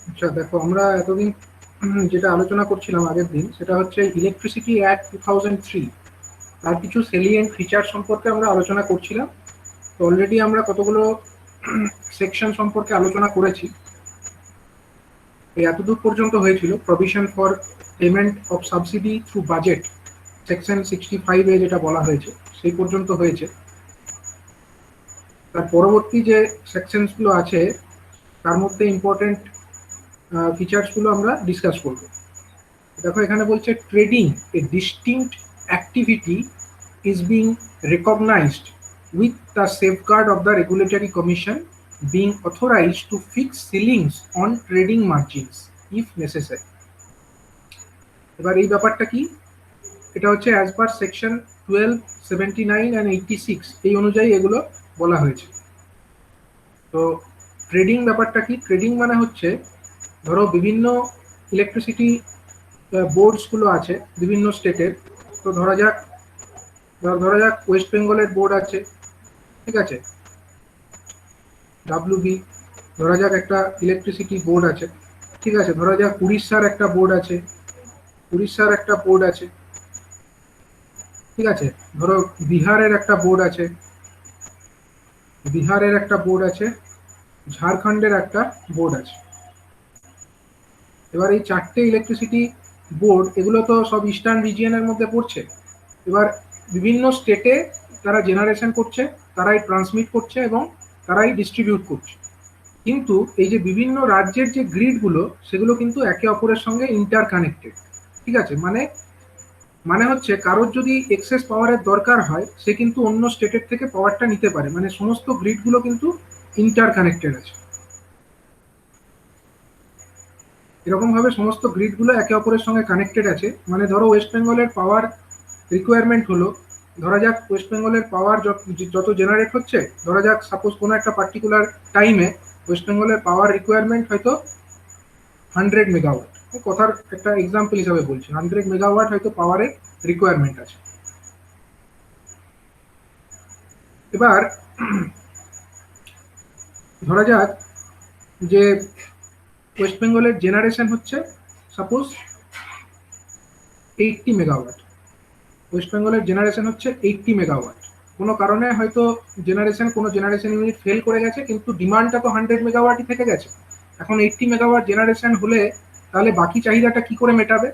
আচ্ছা দেখো, আমরা এতদিন যেটা আলোচনা করছিলাম আগের দিন, সেটা হচ্ছে ইলেকট্রিসিটি অ্যাক্ট 2003, তার কিছু সেলিয়েন্ট ফিচার সম্পর্কে আমরা আলোচনা করছিলাম। তো অলরেডি আমরা কতগুলো সেকশন সম্পর্কে আলোচনা করেছি। এই এতদূর পর্যন্ত হয়েছিল provision for payment of subsidy through budget, section 65 যেটা বলা হয়েছে সেই পর্যন্ত হয়েছে। তার পরবর্তী যে সেকশনসগুলো আছে তার মধ্যে ইম্পর্টেন্ট ফিচার্সগুলো আমরা ডিসকাস করব। দেখো এখানে বলছে trading a distinct activity is being recognized with the safeguard of the regulatory commission being authorized to fix ceilings on trading margins if necessary। এবার এই ব্যাপারটা কি, এটা হচ্ছে অ্যাজ পার সেকশন 12, 79 and 86 এই অনুযায়ী এগুলো বলা হয়েছে। তো ট্রেডিং ব্যাপারটা কি, ট্রেডিং মানে হচ্ছে ধরো বিভিন্ন ইলেকট্রিসিটি বোর্ডসগুলো আছে বিভিন্ন স্টেটের। তো ধরা যাক ওয়েস্ট বেঙ্গলের বোর্ড আছে, ঠিক আছে, ডাব্লিউবি। ধরা যাক একটা ইলেকট্রিসিটি বোর্ড আছে, ঠিক আছে। ধরা যাক উড়িষ্যার একটা বোর্ড আছে, ঠিক আছে। ধরো বিহারের একটা বোর্ড আছে, ঝাড়খণ্ডের একটা বোর্ড আছে। এবার এই চারটে ইলেকট্রিসিটি বোর্ড, এগুলো তো সব ইস্টার্ন রিজিয়নের মধ্যে পড়ছে। এবার বিভিন্ন স্টেটে তারা জেনারেশন করছে, তারাই ট্রান্সমিট করছে এবং তারাই ডিস্ট্রিবিউট করছে। কিন্তু এই যে বিভিন্ন রাজ্যের যে গ্রিডগুলো, সেগুলো কিন্তু একে অপরের সঙ্গে ইন্টার কানেক্টেড, ঠিক আছে। মানে হচ্ছে কারোর যদি এক্সেস পাওয়ারের দরকার হয়, সে কিন্তু অন্য স্টেটের থেকে পাওয়ারটা নিতে পারে। মানে সমস্ত গ্রিডগুলো কিন্তু ইন্টার কানেক্টেড আছে। এরকম ভাবে সমস্ত গ্রিডগুলো একে অপরের সঙ্গে কানেক্টেড আছে। মানে ধরো ওয়েস্ট বেঙ্গলের পাওয়ার রিকোয়ারমেন্ট হলো, ধরা যাক ওয়েস্ট বেঙ্গলের পাওয়ার যত জেনারেট হচ্ছে, ধরা যাক সাপোজ কোনো একটা পার্টিকুলার টাইমে ওয়েস্ট বেঙ্গলের পাওয়ার রিকোয়ারমেন্ট হয়তো 100 মেগাওয়াট। কথার একটা এক্সাম্পল হিসাবে বলছি, 100 মেগাওয়াট হয়তো পাওয়ারের রিকোয়ারমেন্ট আছে। এবার ধরা যাক যে ওয়েস্ট বেঙ্গলের জেনারেশন হচ্ছে সাপোজ 80 মেগাওয়াট। ওয়েস্ট বেঙ্গলের জেনারেশন হচ্ছে 80 মেগাওয়াট। কোনো কারণে হয়তো কোনো জেনারেশন ইউনিট ফেল করে গেছে, কিন্তু ডিমান্ডটা তো 100 মেগাওয়াটই থেকে গেছে। এখন 80 মেগাওয়াট জেনারেশন হলে তাহলে বাকি চাহিদাটা কি করে মেটাবে?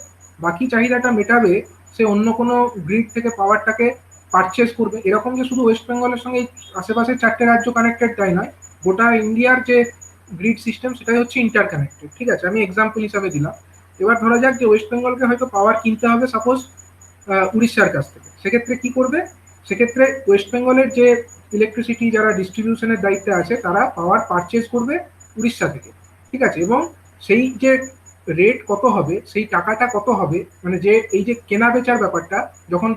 বাকি চাহিদাটা মেটাবে সে অন্য কোনো গ্রিড থেকে পাওয়ারটাকে পারচেস করবে। এরকম যে শুধু ওয়েস্ট বেঙ্গলের সঙ্গে আশেপাশের চারটে রাজ্য কানেক্টেড তাই নয়, গোটা ইন্ডিয়ার যে গ্রিড সিস্টেম সেটাই হচ্ছে ইন্টার কানেক্টেড, ঠিক আছে। আমি এক্সাম্পল হিসাবে দিলাম। এবার ধরা যাক যে ওয়েস্ট বেঙ্গলকে হয়তো পাওয়ার কিনতে হবে সাপোজ উড়িষ্যার কাছ থেকে। সেক্ষেত্রে কি করবে? সেক্ষেত্রে ওয়েস্ট বেঙ্গলের যে ইলেকট্রিসিটি যারা ডিস্ট্রিবিউশনের দায়িত্বে আছে, তারা পাওয়ার পারচেজ করবে উড়িষ্যা থেকে, ঠিক আছে। এবং সেই যে রেট কত হবে, সেই টাকাটা কত হবে, মানে যে এই যে কেনা বেচার ব্যাপারটা, যখন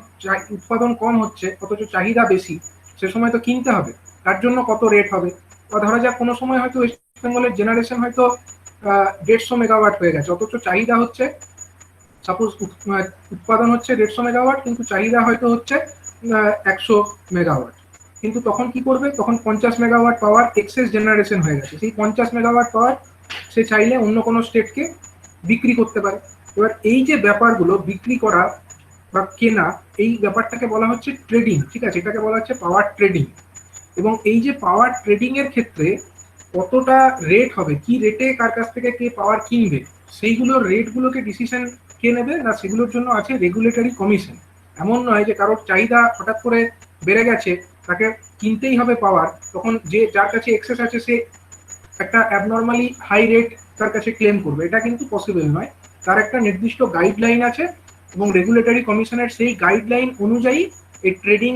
উৎপাদন কম হচ্ছে অথচ চাহিদা বেশি, সে সময় তো কিনতে হবে, তার জন্য কত রেট হবে। বা ধরা যাক কোনো সময় হয়তো ওয়েস্ট বেঙ্গলের জেনারেশন হয়তো 150 মেগাওয়াট হয়ে গেছে, অথচ চাহিদা হচ্ছে সাপোজ উৎপাদন হচ্ছে 150 মেগাওয়াট, কিন্তু চাহিদা হয়তো হচ্ছে 100 মেগাওয়াট। কিন্তু তখন কি করবে? তখন 50 মেগাওয়াট পাওয়ার এক্সেস জেনারেশন হয়ে গেছে। সেই 50 মেগাওয়াট পাওয়ার সে চাইলে অন্য কোনো স্টেটকে বিক্রি করতে পারে। এবার এই যে ব্যাপারগুলো বিক্রি করা বা কেনা, এই ব্যাপারটাকে বলা হচ্ছে ট্রেডিং, ঠিক আছে। এটাকে বলা হচ্ছে পাওয়ার ট্রেডিং। এবং এই যে পাওয়ার ট্রেডিং এর ক্ষেত্রে কতটা রেট হবে, কি রেটে কার কাছ থেকে কে পাওয়ার কিনবে, সেইগুলোর রেটগুলোকে ডিসিশন কে নেবে না, সেগুলোর জন্য আছে রেগুলেটরি কমিশন। এমন নয় যে কারোর চাহিদা হঠাৎ করে বেড়ে গেছে, তাকে কিনতেই হবে পাওয়ার, তখন যে যার কাছে এক্সেস আছে সে একটা অ্যাবনর্মালি হাই রেট তার কাছে ক্লেম করবে, এটা কিন্তু পসিবল নয়। তার একটা নির্দিষ্ট গাইডলাইন আছে এবং রেগুলেটরি কমিশনের সেই গাইডলাইন অনুযায়ী এই ট্রেডিং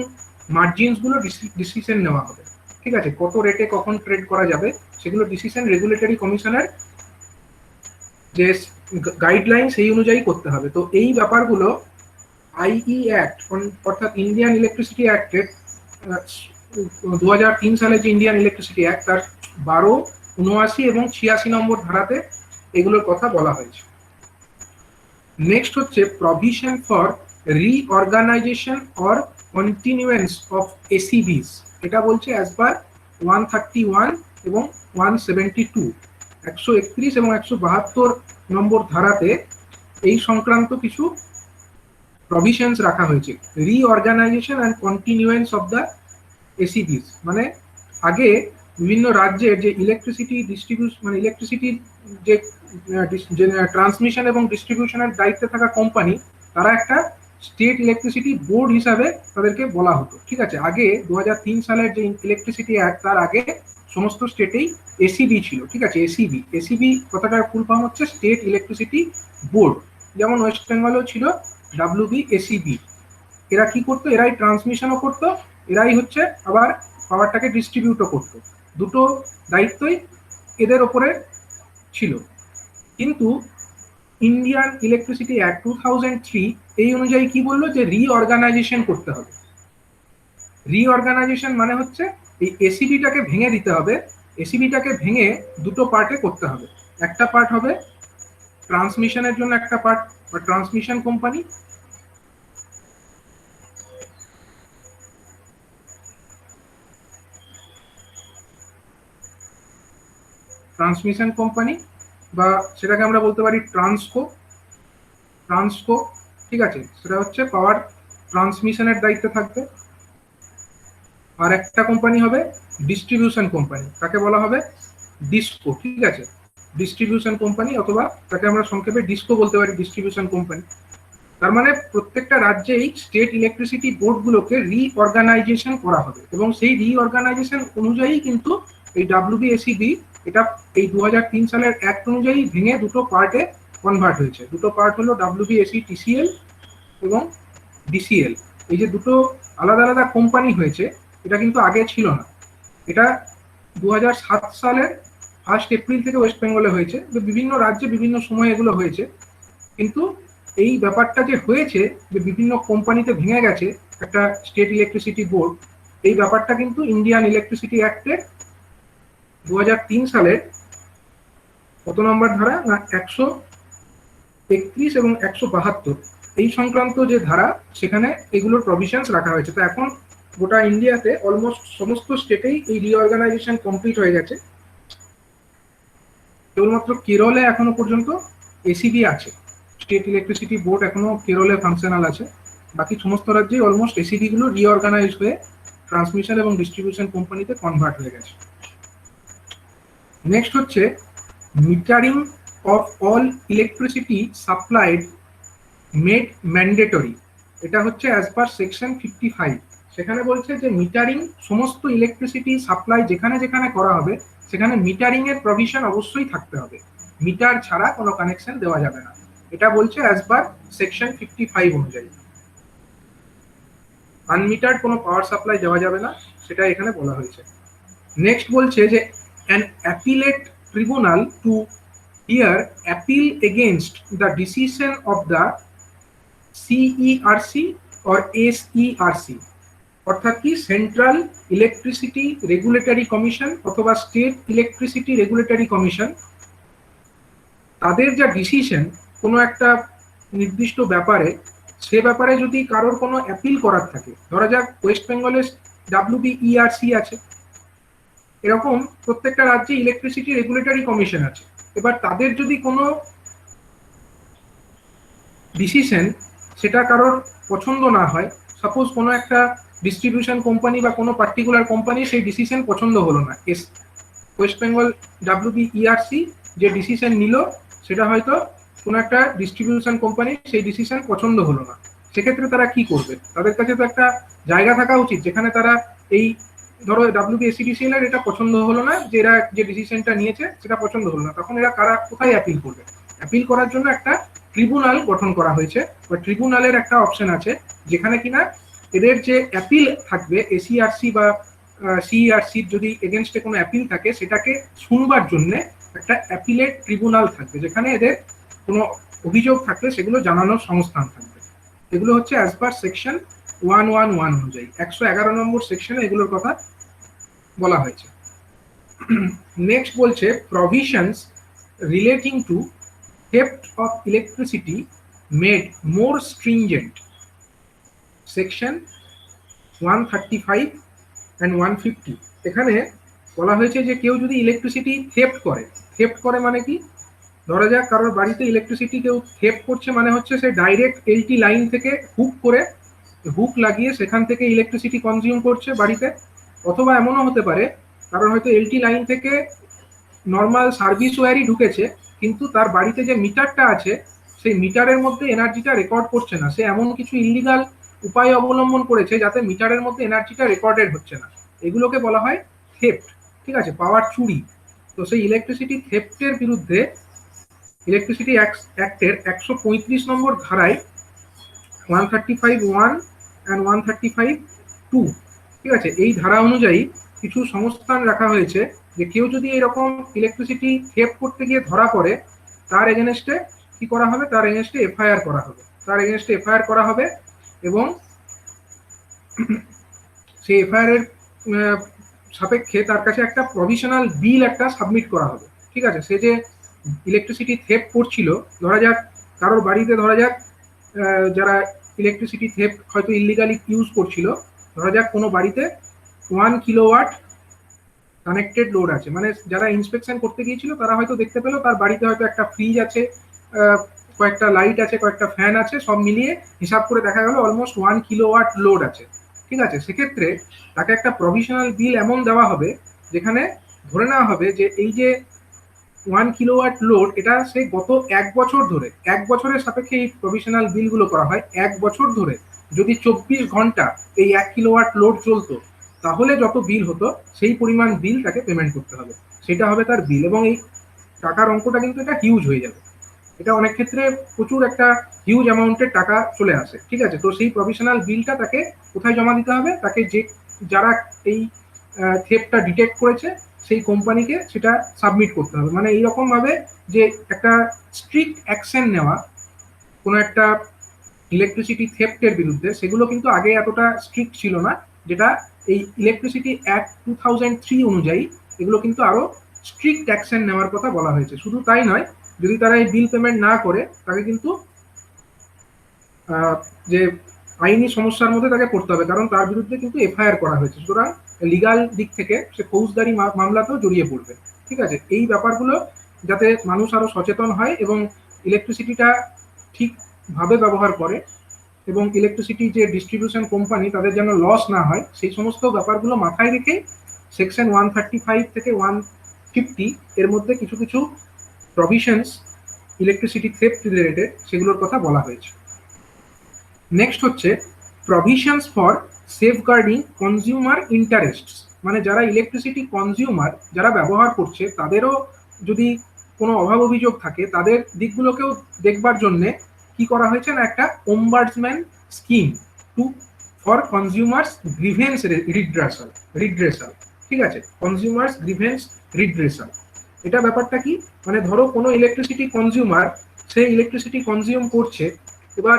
মার্জিনস গুলো ডিসিশন নেওয়া হবে, ঠিক আছে। কত রেটে কখন ট্রেড করা যাবে সেগুলো ডিসিশন রেগুলেটরি কমিশনের যে গাইডলাইন সেই অনুযায়ী করতে হবে। তো এই ব্যাপারগুলো আইই অ্যাক্ট অর্থাৎ ইন্ডিয়ান ইলেকট্রিসিটি অ্যাক্টের 2003 সালে যে ইন্ডিয়ান ইলেকট্রিসিটি অ্যাক্ট, তার 12, 79 এবং 86 নম্বর ধারাতে এগুলোর কথা বলা হয়েছে। নেক্সট হচ্ছে provision for reorganization or continuance of ACBs. এটা বলছে অ্যাজ পার 131 এবং 172। 131 এবং 172 নম্বর ধারাতে এই সংক্রান্ত কিছু প্রভিশনস রাখা হয়েছে। Reorganisation and continuance of the এসিবিস, মানে আগে বিভিন্ন রাজ্যের যে ইলেকট্রিসিটি ডিস্ট্রিবিউশন, মানে ইলেকট্রিসিটির যে ট্রান্সমিশন এবং ডিস্ট্রিবিউশনের দায়িত্বে থাকা কোম্পানি, তারা একটা স্টেট ইলেকট্রিসিটি বোর্ড হিসাবে তাদেরকে বলা হতো। ঠিক আছে, আগে 2003 সালের যে ইলেকট্রিসিটি অ্যাক্ট, তার আগে সমস্ত স্টেটেই এসিবি ছিল। ঠিক আছে, এসিবি, এসিবি কথাটার ফুল ফর্ম হচ্ছে স্টেট ইলেকট্রিসিটি বোর্ড। যেমন ওয়েস্ট বেঙ্গলেও ছিল WBSEB। এরা কি করতো? এরাই ট্রান্সমিশনও করতো, এরাই হচ্ছে আবার পাওয়ারটাকে ডিস্ট্রিবিউটও করতো। দুটো দায়িত্বই এদের ওপরে ছিল। কিন্তু ইন্ডিয়ান ইলেকট্রিসিটি অ্যাক্ট 2003 এই অনুযায়ী কি বললো? যে রিঅর্গানাইজেশন করতে হবে। রিঅর্গানাইজেশন মানে হচ্ছে এই এসিবিটাকে ভেঙে দিতে হবে। এসিবিটাকে ভেঙে দুটো পার্টে করতে হবে। একটা পার্ট হবে ট্রান্সমিশনের জন্য একটা পার্ট বা ট্রান্সমিশন কোম্পানি, ট্রান্সমিশন কোম্পানি বা সেটাকে আমরা বলতে পারি ট্রান্সকো। ট্রান্সকো, ঠিক আছে, সেটা হচ্ছে পাওয়ার ট্রান্সমিশনের দায়িত্বে থাকবে। আর একটা কোম্পানি হবে ডিস্ট্রিবিউশন কোম্পানি, তাকে বলা হবে ডিসকো। ঠিক আছে, ডিস্ট্রিবিউশন কোম্পানি, অথবা তাকে আমরা সংক্ষেপে ডিসকো বলতে পারি, ডিস্ট্রিবিউশন কোম্পানি। তার মানে প্রত্যেকটা রাজ্যেই স্টেট ইলেকট্রিসিটি বোর্ডগুলোকে রিঅর্গানাইজেশন করা হবে, এবং সেই রিঅর্গানাইজেশন অনুযায়ী কিন্তু এই WBSEB এটা এই 2003 সালের অ্যাক্ট অনুযায়ী ভেঙে দুটো পার্টে কনভার্ট হয়েছে। দুটো পার্ট হলো WBSE-TCL এবং DCL। এই যে দুটো আলাদা আলাদা কোম্পানি হয়েছে, এটা কিন্তু আগে ছিল না। এটা 2007 সালের 1 এপ্রিল থেকে ওয়েস্ট বেঙ্গলে হয়েছে। বিভিন্ন রাজ্যে বিভিন্ন সময় এগুলো হয়েছে, কিন্তু এই ব্যাপারটা যে হয়েছে, যে বিভিন্ন কোম্পানিতে ভেঙে গেছে একটা স্টেট ইলেকট্রিসিটি বোর্ড, এই ব্যাপারটা কিন্তু ইন্ডিয়ান ইলেকট্রিসিটি অ্যাক্টের 2003 সালের কত নম্বর ধারা না 131 এবং 172 এই সংক্রান্ত যে ধারা, সেখানে এগুলোর প্রভিশনস রাখা হয়েছে। তো এখন গোটা ইন্ডিয়াতে অলমোস্ট সমস্ত স্টেটেই এই রিঅর্গানাইজেশন কমপ্লিট হয়ে গেছে। কেবলমাত্র কেরলে এখনো পর্যন্ত এসিবি আছে, স্টেট ইলেকট্রিসিটি বোর্ড এখনো কেরলে ফাংশনাল আছে। বাকি সমস্ত রাজ্যেই অলমোস্ট এসিবি গুলো রিঅর্গানাইজ হয়ে ট্রান্সমিশন এবং ডিস্ট্রিবিউশন কোম্পানিতে কনভার্ট হয়ে গেছে। নেক্সট হচ্ছে metering of all electricity supplied made mandatory. এটা হচ্ছে অ্যাজ পার সেকশন 55। সেখানে বলছে যে মিটারিং, সমস্ত ইলেকট্রিসিটি সাপ্লাই যেখানে যেখানে করা হবে সেখানে মিটারিং এর প্রভিশন অবশ্যই থাকতে হবে। মিটার ছাড়া কোনো কানেকশন দেওয়া যাবে না, এটা বলছে অ্যাজ পার সেকশন 55 অনুযায়ী। আনমিটার্ড কোনো পাওয়ার সাপ্লাই দেওয়া যাবে না, সেটা এখানে বলা হয়েছে। নেক্সট বলছে যে an appellate tribunal to hear appeal against the decision of the CERC or SERC, অর্থাৎ কি সেন্ট্রাল ইলেকট্রিসিটি রেগুলেটরি কমিশন অথবা স্টেট ইলেকট্রিসিটি রেগুলেটরি কমিশন, তাদের যা ডিসিশন কোনো একটা নির্দিষ্ট ব্যাপারে, সে ব্যাপারে যদি কারোর কোনো অ্যাপিল করার থাকে, ধরা যাক ওয়েস্ট বেঙ্গলের WBERC আছে, এরকম প্রত্যেকটা রাজ্যে ইলেকট্রিসিটি রেগুলেটরি কমিশন আছে। এবার তাদের যদি কোনো ডিসিশন সেটা কারোর পছন্দ না হয়, সাপোজ কোনো একটা ডিস্ট্রিবিউশন কোম্পানি বা কোনো পার্টিকুলার কোম্পানি সেই ডিসিশন পছন্দ হলো না, ওয়েস্ট বেঙ্গল WBERC যে ডিসিশন নিল সেটা হয়তো কোনো একটা ডিস্ট্রিবিউশন কোম্পানি সেই ডিসিশন পছন্দ হলো না, সেক্ষেত্রে তারা কি করবে? তাদের কাছে তো একটা জায়গা থাকা উচিত যেখানে তারা এই, ধরো WBSEDCL এর এটা পছন্দ হলো না, যে এরা যে ডিসিশনটা নিয়েছে সেটা পছন্দ হলো না, তখন এরা কোথায় অ্যাপিল করবে? অ্যাপিল করার জন্য একটা ট্রিব্যুনাল গঠন করা হয়েছে, বা ট্রিব্যুনালের একটা অপশন আছে যেখানে কিনা এদের যে অ্যাপিল থাকবে এসিআরসি বা সিইআরসি যদি এগেনস্টে কোনো অ্যাপিল থাকে, সেটাকে শুনবার জন্য একটা অ্যাপিলেট ট্রিব্যুনাল থাকবে, যেখানে এদের কোনো অভিযোগ থাকলে সেগুলো জানানোর সংস্থান থাকবে। এগুলো হচ্ছে অ্যাজ পার সেকশন 111 অনুযায়ী 111 নম্বর সেকশনে এগুলোর কথা বলা হয়েছে। নেক্সট বলছে provisions relating to theft of electricity made more stringent, section 135 and 150। এখানে বলা হয়েছে যে কেউ যদি ইলেকট্রিসিটি থেফট করে, থেফট করে মানে কি, ধরা যাক কারোর বাড়িতে ইলেকট্রিসিটি কেউ থেফট করছে, মানে হচ্ছে সে ডাইরেক্ট এলটি লাইন থেকে হুক লাগিয়ে সেখান থেকে ইলেকট্রিসিটি কনজিউম করছে বাড়িতে। অথবা এমনও হতে পারে কারণ হয়তো এলটি লাইন থেকে নর্মাল সার্ভিস ওয়্যারই ঢুকেছে, কিন্তু তার বাড়িতে যে মিটারটা আছে সেই মিটারের মধ্যে এনার্জিটা রেকর্ড করছে না, সে এমন কিছু ইলিগাল উপায় অবলম্বন করেছে যাতে মিটারের মধ্যে এনার্জিটা রেকর্ডেড হচ্ছে না, এগুলোকে বলা হয় থেফট। ঠিক আছে, পাওয়ার চুরি। তো সেই ইলেকট্রিসিটি থেফটের বিরুদ্ধে ইলেকট্রিসিটি অ্যাক্টের 135 নম্বর ধারায় 135(1) and 135(2), ঠিক আছে, এই ধারা অনুযায়ী কিছু সংস্থান রাখা হয়েছে যে কেউ যদি এরকম ইলেকট্রিসিটি থেফট করতে গিয়ে ধরা পড়ে, তার এগেনস্টে কি করা হবে, তার এগেনস্টে এফআইআর করা হবে, এবং সেই এফআইআর এর সাপেক্ষে তার কাছে একটা প্রভিশনাল বিল একটা সাবমিট করা হবে। ঠিক আছে, সে যে ইলেকট্রিসিটি থেফট করছিল, ধরা যাক কারোর বাড়িতে, ধরা যাক যারা ইলেকট্রিসিটি থেফট হয়তো ইলিগালি ইউজ করছিল, ধরা যাক কোনো বাড়িতে 1 কিলোওয়াট কানেক্টেড লোড আছে, মানে যারা ইন্সপেকশন করতে গিয়েছিল তারা হয়তো দেখতে পেলো তার বাড়িতে হয়তো একটা ফ্রিজ আছে, কয়েকটা লাইট আছে, কয়েকটা ফ্যান আছে, সব মিলিয়ে হিসাব করে দেখা গেল অলমোস্ট 1 কিলোওয়াট লোড আছে। ঠিক আছে, সেক্ষেত্রে তাকে একটা প্রভিশনাল বিল এমন দেওয়া হবে যেখানে ধরে নেওয়া হবে যে এই যে 1 কিলোওয়াট লোড, এটা সে গত 1 বছর ধরে, 1 বছরের সাপেক্ষে এই প্রভিশনাল বিলগুলো করা হয়, 1 বছর ধরে যদি 24 ঘন্টা এই 1 কিলোওয়াট লোড চলতো, তাহলে যত বিল হতো সেই পরিমাণ বিল তাকে পেমেন্ট করতে হবে, সেটা হবে তার বিল। এবং এই টাকার অঙ্কটা কিন্তু এটা হিউজ হয়ে যাবে, এটা অনেক ক্ষেত্রে প্রচুর একটা হিউজ অ্যামাউন্টের টাকা চলে আসে। ঠিক আছে, তো সেই প্রভিশনাল বিলটা তাকে কোথায় জমা দিতে হবে, তাকে যারা এই থেফটটা ডিটেক্ট করেছে সেই কোম্পানিকে সেটা সাবমিট করতে হবে। মানে এইরকম ভাবে যে একটা স্ট্রিক্ট অ্যাকশন নেওয়া কোনো একটা ইলেকট্রিসিটি থেফটের বিরুদ্ধে, সেগুলো কিন্তু আগে এতটা স্ট্রিক্ট ছিল না, যেটা এই ইলেকট্রিসিটি অ্যাক্ট 2003 অনুযায়ী এগুলো কিন্তু আরো স্ট্রিক্ট অ্যাকশন নেওয়ার কথা বলা হয়েছে। শুধু তাই নয়, যদি তারা এই বিল পেমেন্ট না করে তাকে কিন্তু যে আইনি সমস্যার মধ্যে তাকে পড়তে হবে, কারণ তার বিরুদ্ধে কিন্তু এফআইআর করা হয়েছে, সুতরাং লিগাল দিক থেকে সে ফৌজদারি মামলাতেও জড়িয়ে পড়বে। ঠিক আছে, এই ব্যাপারগুলো যাতে মানুষ আরো সচেতন হয় এবং ইলেকট্রিসিটিটা ঠিকভাবে ব্যবহার করে, এবং ইলেকট্রিসিটি যে ডিস্ট্রিবিউশন কোম্পানি তাদের যেন লস না হয়, সেই সমস্ত ব্যাপারগুলো মাথায় রেখে সেকশন 135 থেকে 150 এর মধ্যে কিছু কিছু প্রভিশনস ইলেকট্রিসিটি থেফট রিলেটেড সেগুলোর কথা বলা হয়েছে। নেক্সট হচ্ছে প্রভিশনস ফর সেফগার্ডিং কনজিউমার ইন্টারেস্টস, মানে যারা ইলেকট্রিসিটি কনজিউমার, যারা ব্যবহার করছে, তাদেরও যদি কোনো অভাব অভিযোগ থাকে তাদের দিকগুলোকেও দেখবার জন্য কি করা হয়েছে না, একটা ombudsman scheme for consumers grievance redressal. ঠিক আছে, কনজিউমার্স গ্রিভেন্স রিড্রেসাল, এটা ব্যাপারটা কি, মানে ধরো কোনো ইলেকট্রিসিটি কনজিউমার, সে ইলেকট্রিসিটি কনজিউম করছে, এবার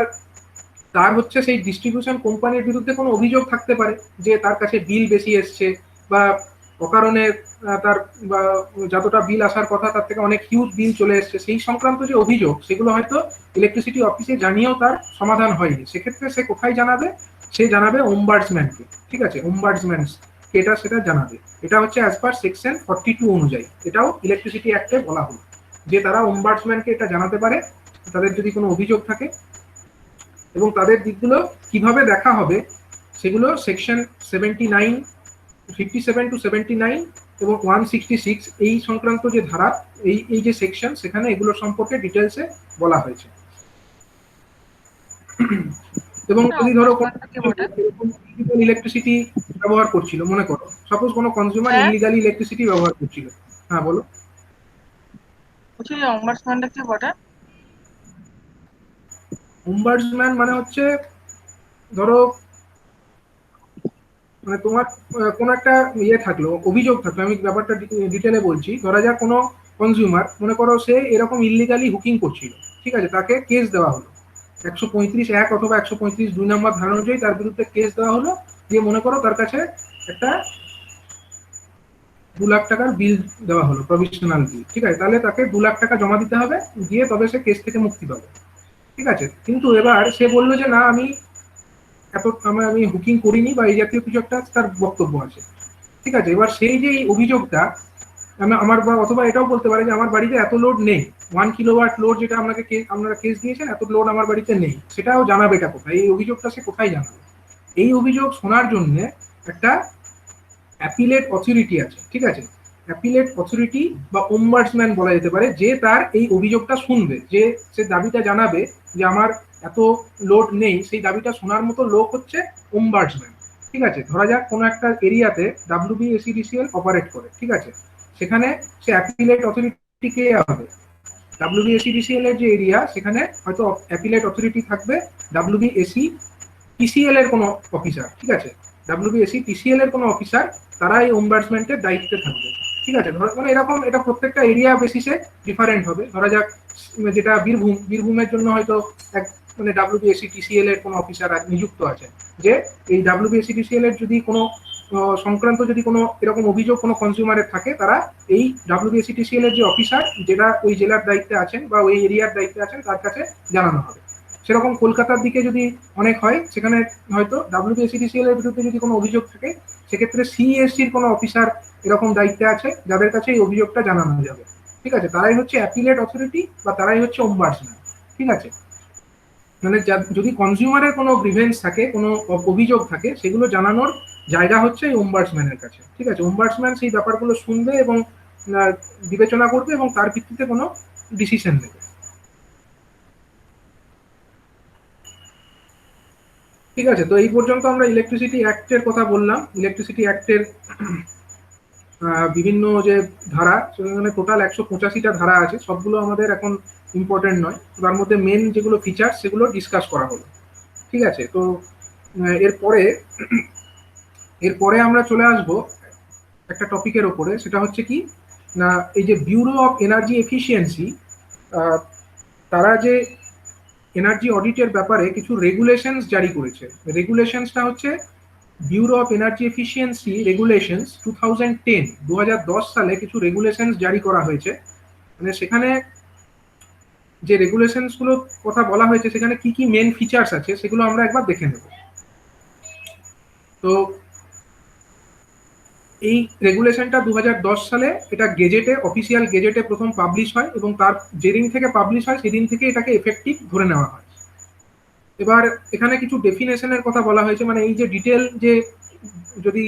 তার হচ্ছে সেই ডিস্ট্রিবিউশন কোম্পানির বিরুদ্ধে কোনো অভিযোগ থাকতে পারে যে তার কাছে বিল বেশি এসছে, বা অকারণে তার যতটা বিল আসার কথা তার থেকে অনেক হিউজ বিল চলে এসছে, সেই সংক্রান্ত যে অভিযোগ সেগুলো হয়তো ইলেকট্রিসিটি অফিসে জানিয়েও তার সমাধান হয়নি, সেক্ষেত্রে সে কোথায় জানাবে, সে জানাবে ওম্বার্সম্যানকে। ঠিক আছে, ওম্বার্সম্যান এটা সেটা জানাবে, এটা হচ্ছে অ্যাজ পার সেকশন 42 অনুযায়ী, এটাও ইলেকট্রিসিটি অ্যাক্টে বলা হলো যে তারা ওম্বার্সম্যানকে এটা জানাতে পারে তাদের যদি কোনো অভিযোগ থাকে। এবং তাদের দিকগুলো কিভাবে দেখা হবে সেগুলো সেকশন 79, 57 to 79 এবং 166 এই সংক্রান্ত যে ধারা, এই যে সেকশন, সেখানে এগুলো সম্পর্কে ডিটেলসে বলা হয়েছে। এবং যদি ধরো ইলেকট্রিসিটি ব্যবহার করছিল, মনে করো সাপোজ কোনো কনজিউমার ইলিগালি ইলেকট্রিসিটি ব্যবহার করছিল, হ্যাঁ বলো। ওম্বার্সম্যানটা কি বটে? ওম্বার্সম্যান মানে হচ্ছে ধরো মানে তোমার কোনো একটা ইয়ে থাকলো, অভিযোগ থাকলো, আমি ব্যাপারটা ডিটেলে বলছি। ধরা যাক কোনো কনজিউমার, মনে করো সে এরকম ইলিগালি হুকিং করছিল, ঠিক আছে, তাকে কেস দেওয়া হলো 135(1) অথবা 135(2) নম্বর ধারা অনুযায়ী তার বিরুদ্ধে কেস দেওয়া হলো, দিয়ে মনে করো তার কাছে একটা 2 লাখ টাকার বিল দেওয়া হলো, প্রভিশনাল বিল। ঠিক আছে, তাহলে তাকে 2 লাখ টাকা জমা দিতে হবে, দিয়ে তবে সে কেস থেকে মুক্তি পাবে। ঠিক আছে, কিন্তু এবার সে বললো যে না, আমি হুকিং করিনি বা এই জাতীয় কিছু একটা তার বক্তব্য আছে। ঠিক আছে, এবার সেই যে অভিযোগটা আমার অথবা এটাও বলতে পারে যে আমার বাড়িতে এত লোড নেই, 1 কিলোওয়াট লোড যেটা আপনারা কেস দিয়েছেন, এত লোড আমার বাড়িতে নেই, সেটাও জানাবে। এটা কোথায়, এই অভিযোগটা সে কোথায় জানাবে? এই অভিযোগ শোনার জন্য একটা অ্যাপিলেট অথরিটি আছে, ঠিক আছে? অ্যাপিলেট অথরিটি বা ওম্বার্সম্যান বলা যেতে পারে, যে তার এই অভিযোগটা শুনবে, যে সে দাবিটা জানাবে যে আমার এত লোড নেই, সেই দাবিটা শোনার মতো লোক হচ্ছে ওম্বার্সম্যান। ঠিক আছে, ধরা যাক কোনো একটা এরিয়াতে ডাব্লিউবিএসিডিসিএল অপারেট করে, ঠিক আছে, সেখানে সে অ্যাপিলেট অথরিটি কে হবে? ডাব্লিউবিএসিডিসিএল এর যে এরিয়া, সেখানে হয়তো অ্যাপিলেট অথরিটি থাকবে ডাব্লিউবিএসি টিসিএল এর কোনো অফিসার, ঠিক আছে, ডাব্লিউবিএসি টিসিএল এর কোনো অফিসার, তারা এই ওম্বার্সম্যানের দায়িত্বে থাকবে। ঠিক আছে, মানে এরকম, এটা প্রত্যেকটা এরিয়া বেসিসে ডিফারেন্ট হবে। ধরা যাক যেটা বীরভূমের জন্য হয়তো এক মানে ডাব্লিউবিএসি টিসিএল এর কোনো অফিসার নিযুক্ত আছে, যে এই ডাব্লিউবিএসি টিসিএল এর যদি কোনো সংক্রান্ত যদি কোনো এরকম অভিযোগ কোনো কনজিউমারের থাকে, তারা এই ডাব্লিউবিএসি টিসিএল এর যে অফিসার, যেটা ওই জেলার দায়িত্বে আছেন বা ওই এরিয়ার দায়িত্বে আছেন, তার কাছে জানানো হবে। সেরকম কলকাতার দিকে যদি অনেক হয়, সেখানে হয়তো ডাব্লিউবিএসিডিসিএল এর বিরুদ্ধে যদি কোনো অভিযোগ থাকে, সেক্ষেত্রে সিএসসির কোনো অফিসার এরকম দায়িত্বে আছে, যাদের কাছে এই অভিযোগটা জানানো যাবে। ঠিক আছে, তারাই হচ্ছে অ্যাপিলেট অথরিটি বা তারাই হচ্ছে ওম্বার্সম্যান। ঠিক আছে, মানে যদি কনজিউমারের কোনো গ্রিভেন্স থাকে, কোনো অভিযোগ থাকে, সেগুলো জানানোর জায়গা হচ্ছে এই ওম্বার্সম্যানের কাছে। ঠিক আছে, ওম্বার্সম্যান সেই ব্যাপারগুলো শুনবে এবং বিবেচনা করবে এবং তার ভিত্তিতে কোনো ডিসিশন নেবে। ঠিক আছে, তো এই পর্যন্ত আমরা ইলেকট্রিসিটি অ্যাক্টের কথা বললাম। ইলেকট্রিসিটি অ্যাক্টের বিভিন্ন যে ধারা, সেখানে টোটাল 185টা ধারা আছে, সবগুলো আমাদের এখন ইম্পর্টেন্ট নয়, তার মধ্যে মেন যেগুলো ফিচার সেগুলো ডিসকাস করা হলো। ঠিক আছে, তো এরপরে আমরা চলে আসব একটা টপিকের ওপরে, সেটা হচ্ছে কি না, এই যে ব্যুরো অফ এনার্জি এফিসিয়েন্সি, তারা যে এনার্জি অডিটের ব্যাপারে কিছু রেগুলেশনস জারি করেছে। রেগুলেশনসটা হচ্ছে bureau of energy efficiency regulations 2010, 2010 সালে কিছু রেগুলেশনস জারি করা হয়েছে। মানে সেখানে যে রেগুলেশনস গুলো কথা বলা হয়েছে, সেখানে কি কি মেন ফিচার্স আছে সেগুলো আমরা একবার দেখে নেব। তো এই রেগুলেশনটা 2010 সালে এটা গেজেটে, অফিসিয়াল গেজেটে প্রথম পাবলিশ হয়, এবং তার যেদিন থেকে পাবলিশ হয় সেদিন থেকে এটাকে এফেক্টিভ ধরে নেওয়া হয়। এবার এখানে কিছু ডেফিনেশনের কথা বলা হয়েছে, মানে এই যে ডিটেল যে যদি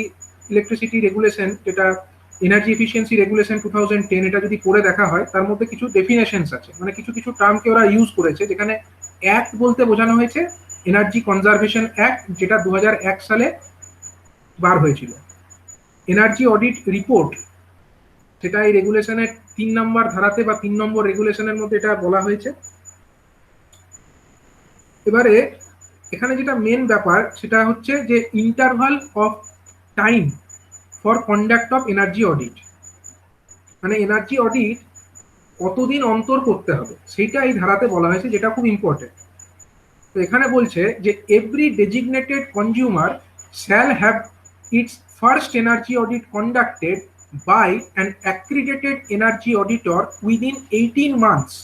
ইলেকট্রিসিটি রেগুলেশন, যেটা এনার্জি এফিসিয়েন্সি রেগুলেশন 2010, এটা যদি পড়ে দেখা হয়, তার মধ্যে কিছু ডেফিনেশনস আছে, মানে কিছু কিছু টার্মকে ওরা ইউজ করেছে। যেখানে অ্যাক্ট বলতে বোঝানো হয়েছে এনার্জি কনজারভেশন অ্যাক্ট, যেটা 2001 সালে বার হয়েছিল। এনার্জি অডিট রিপোর্ট, সেটা এই রেগুলেশনের 3 নম্বর ধারাতে বা 3 নম্বর রেগুলেশনের মধ্যে এটা বলা হয়েছে। এবারে এখানে যেটা মেন ব্যাপার, সেটা হচ্ছে যে interval of time for conduct of energy audit, মানে এনার্জি অডিট কতদিন অন্তর করতে হবে সেইটা এই ধারাতে বলা হয়েছে, যেটা খুব ইম্পর্টেন্ট। তো এখানে বলছে যে every designated consumer shall have its first energy audit conducted by an accredited energy auditor within 18 months